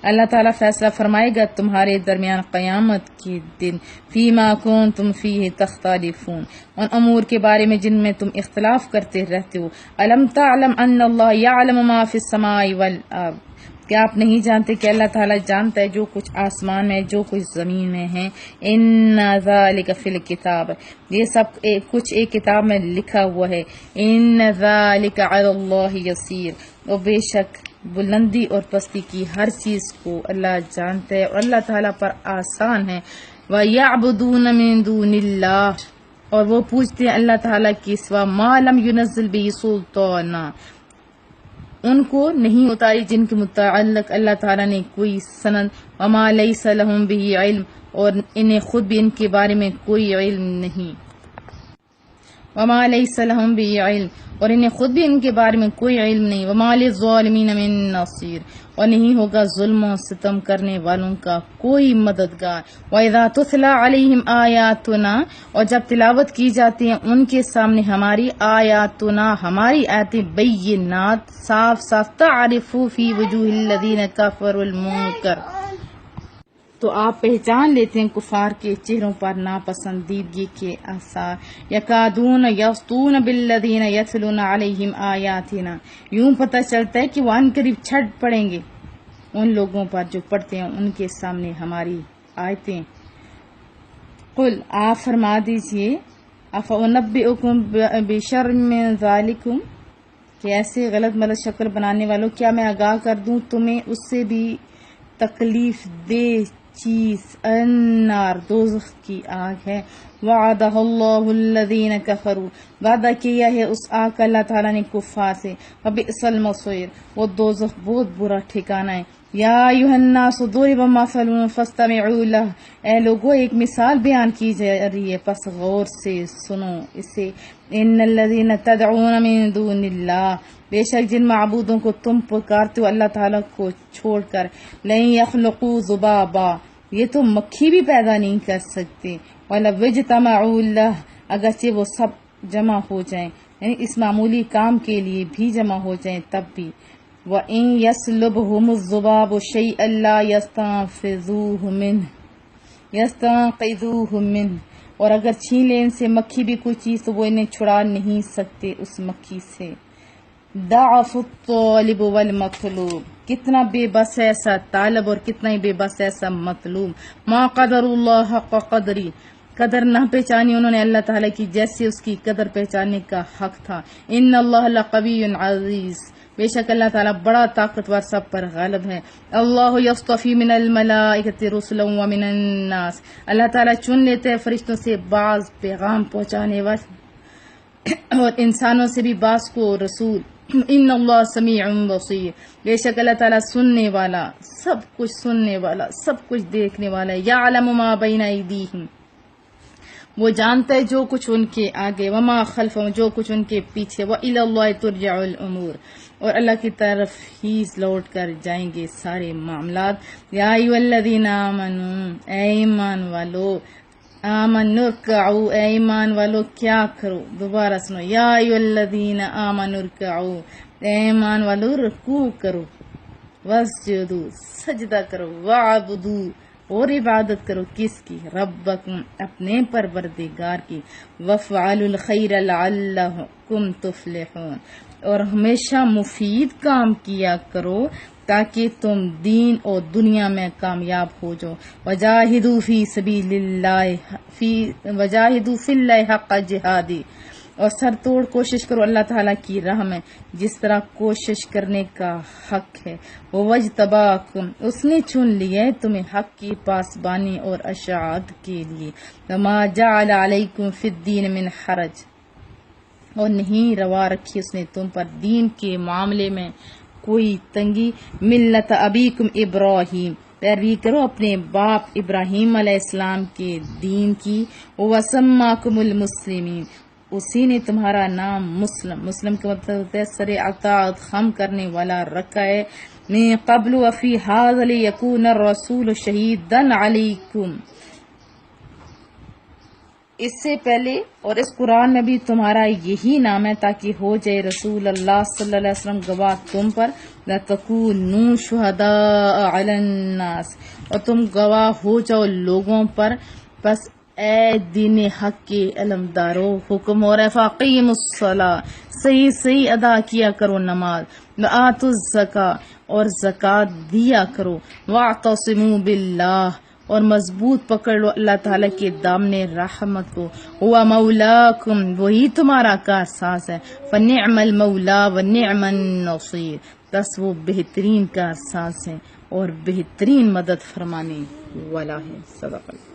اللہ تعالیٰ فیصلہ فرمائے گا تمہارے درمیان قیامت کے دن، فیما کنتم فیہ تختلفون ان امور کے بارے میں جن میں تم اختلاف کرتے رہتے ہو۔ الم تعلم ان اللہ یعلم ما فی السماء والارض کیا آپ نہیں جانتے کہ اللہ تعالیٰ جانتا ہے جو کچھ آسمان میں جو کچھ زمین میں ہے۔ ان ذالک فی الکتاب یہ سب کچھ ایک کتاب میں لکھا ہوا ہے۔ ان ذالک علی اللہ یسیر اور بے شک بلندی اور پستی کی ہر چیز کو اللہ جانتا ہے اور اللہ تعالیٰ پر آسان ہے۔ وَيَعْبُدُونَ مِن دُونِ اللَّهِ اور وہ پوچھتے ہیں اللہ تعالیٰ کی سوا، مَا لَمْ يُنَزِّلْ بِهِ سُلْطَانًا ان کو نہیں اتاری جن کے متعلق اللہ تعالیٰ نے کوئی سند، وَمَا لَيْسَ لَهُم بِهِ عِلْمٌ اور انہیں خود بھی ان کے بارے میں کوئی علم نہیں، وَمَا لَيْسَ لَهُم بِهِ عِلْمٌ اور انہیں خود بھی ان کے بارے میں کوئی علم نہیں۔ وَمَا لِلظَّالِمِينَ مِن نَصِيرٍ اور نہیں ہوگا ظلم و ستم کرنے والوں کا کوئی مددگار۔ وَإِذَا تُتْلَىٰ عَلَيْهِمْ آيَاتُنَا اور جب تلاوت کی جاتی ہیں ان کے سامنے ہماری آیاتنا ہماری آیتیں، بینات صاف صاف، تَعْرِفُ فِي وُجُوهِ الَّذِينَ كَفَرُوا الْمُنكَرَ تو آپ پہچان لیتے ہیں کفار کے چہروں پر ناپسندیدگی کے آثار۔ یکادون یسطون بالذین یتلون علیہم آیاتنا یوں پتہ چلتا ہے کہ وہ ان قریب چھٹ پڑیں گے ان لوگوں پر جو پڑھتے ہیں ان کے سامنے ہماری آیتیں۔ قل آپ فرما دیجئے، افانبئکم بشر من ذالکم کہ ایسے غلط ملت شکل بنانے والوں کیا میں آگاہ کر دوں تمہیں اس سے بھی تکلیف دے چیز النار دوزخ کی آگ ہے. وعدہ اللہ الذین کفروا وعدہ کیا ہے اس آگ کا اللہ تعالیٰ نے کفار سے. وبئس المصیر وہ دوزخ بہت برا ٹھکانہ ہے. یا ایھا الناس ضرب مثل فاستمعوا لہ اے لوگو ایک مثال بیان کی جا رہی ہے پس غور سے سنو اسے. ان الذین تدعون من دون اللہ بے شک جن معبودوں کو تم پکارتے ہو اللہ تعالیٰ کو چھوڑ کر لن یخلقوا ذبابا یہ تو مکھی بھی پیدا نہیں کر سکتے. وَلَوِ اجْتَمَعُوا لَهُ اگرچہ وہ سب جمع ہو جائیں یعنی اس معمولی کام کے لیے بھی جمع ہو جائیں تب بھی. وَإِن يَسْلُبْهُمُ الذُّبَابُ شَيْئًا لَا يَسْتَنقِذُوهُ مِنْهُ اور اگر چھین لیں ان سے مکھی بھی کوئی چیز تو وہ انہیں چھڑا نہیں سکتے اس مکھی سے. ضعف الطالب والمطلوب کتنا بے بس ہے ایسا طالب اور کتنا ہی بے بس ہے ایسا مطلوب. ما قدر اللہ حق قدری قدر نہ پہچانی انہوں نے اللہ تعالیٰ کی جیسے اس کی قدر پہچاننے کا حق تھا. ان اللہ لقوی عزیز بے شک اللہ تعالیٰ بڑا طاقتور سب پر غالب ہے. اللہ یصطفی من الملائکۃ رسلا ومن الناس اللہ تعالیٰ چن لیتے ہیں فرشتوں سے بعض پیغام پہنچانے والے اور انسانوں سے بھی بعض کو رسول. ان اللہ سمیع بصیر بے شک اللہ تعالیٰ سننے والا سب کچھ سننے والا سب کچھ دیکھنے والا ہے. یعلم ما بین ایدیہم وہ جانتا ہے جو کچھ ان کے آگے. وما خلفہم جو کچھ ان کے پیچھے. وإلی اللہ ترجع الامور اور اللہ کی طرف ہی لوٹ کر جائیں گے سارے معاملات. یا ایھا الذین آمنوا اے ایمان والو آمنوا ارکعوا اے ایمان والو کیا کرو دوبارہ سنو. یا ایھا الذین آمنوا ارکعوا اے ایمان والو رکوع کرو. واسجدوا سجدہ کرو. وعبدوا اور عبادت کرو کس کی ربکم اپنے پروردگار کی. وفعلوا الخیر لعلکم تفلحون اور ہمیشہ مفید کام کیا کرو تاکہ تم دین اور دنیا میں کامیاب ہو جاؤ. وجاہدوا فی سبیل اللہ وجاہدوا فی اللہ حق جہادی اور سر توڑ کوشش کرو اللہ تعالیٰ کی راہ میں جس طرح کوشش کرنے کا حق ہے. وَاجْتَبَاكُمْ اس نے چن لیا ہے تمہیں حق کی پاسبانی اور اشاعت کے لیے. وَمَا جَعَلَ عَلَيْكُمْ فِي الدِّينِ مِنْ حَرَجٍ اور نہیں روا رکھی اس نے تم پر دین کے معاملے میں کوئی تنگی. ملت ابیکم ابراہیم پیروی کرو اپنے باپ ابراہیم علیہ السلام کے دین کی. وَسَمَّاكُمُ الْمُسْلِمِينَ اسی نے تمہارا نام مسلم کا مطلب ہوتا ہے سر اطاعت خم کرنے والا رکھا ہے. من قبل وفی ھذا لیکون الرسول شہیدا علیکم اس سے پہلے اور اس قرآن میں بھی تمہارا یہی نام ہے تاکہ ہو جائے رسول اللہ صلی اللہ علیہ وسلم گواہ تم پر. لَتَكُونُوا شُهَدَاءَ عَلَى النَّاسِ اور تم گواہ ہو جاؤ لوگوں پر. بس اے دین حق کے علمدارو حکم ہو رہا ہے فَأَقِیمُوا الصَّلَاةَ صحیح ادا کیا کرو نماز. وَآتُوا الزَّکَاةَ اور زکوٰۃ دیا کرو. وَاعْتَصِمُوا بِاللَّهِ اور مضبوط پکڑ لو اللہ تعالیٰ کے دامن رحمت کو. هُوَ مَوْلَاكُمْ وہی تمہارا کارساز ہے. فَنِعْمَ الْمَوْلَىٰ وَنِعْمَ النَّصِيرُ بس وہ بہترین کارساز ہے اور بہترین مدد فرمانے والا ہے. صدق اللہ.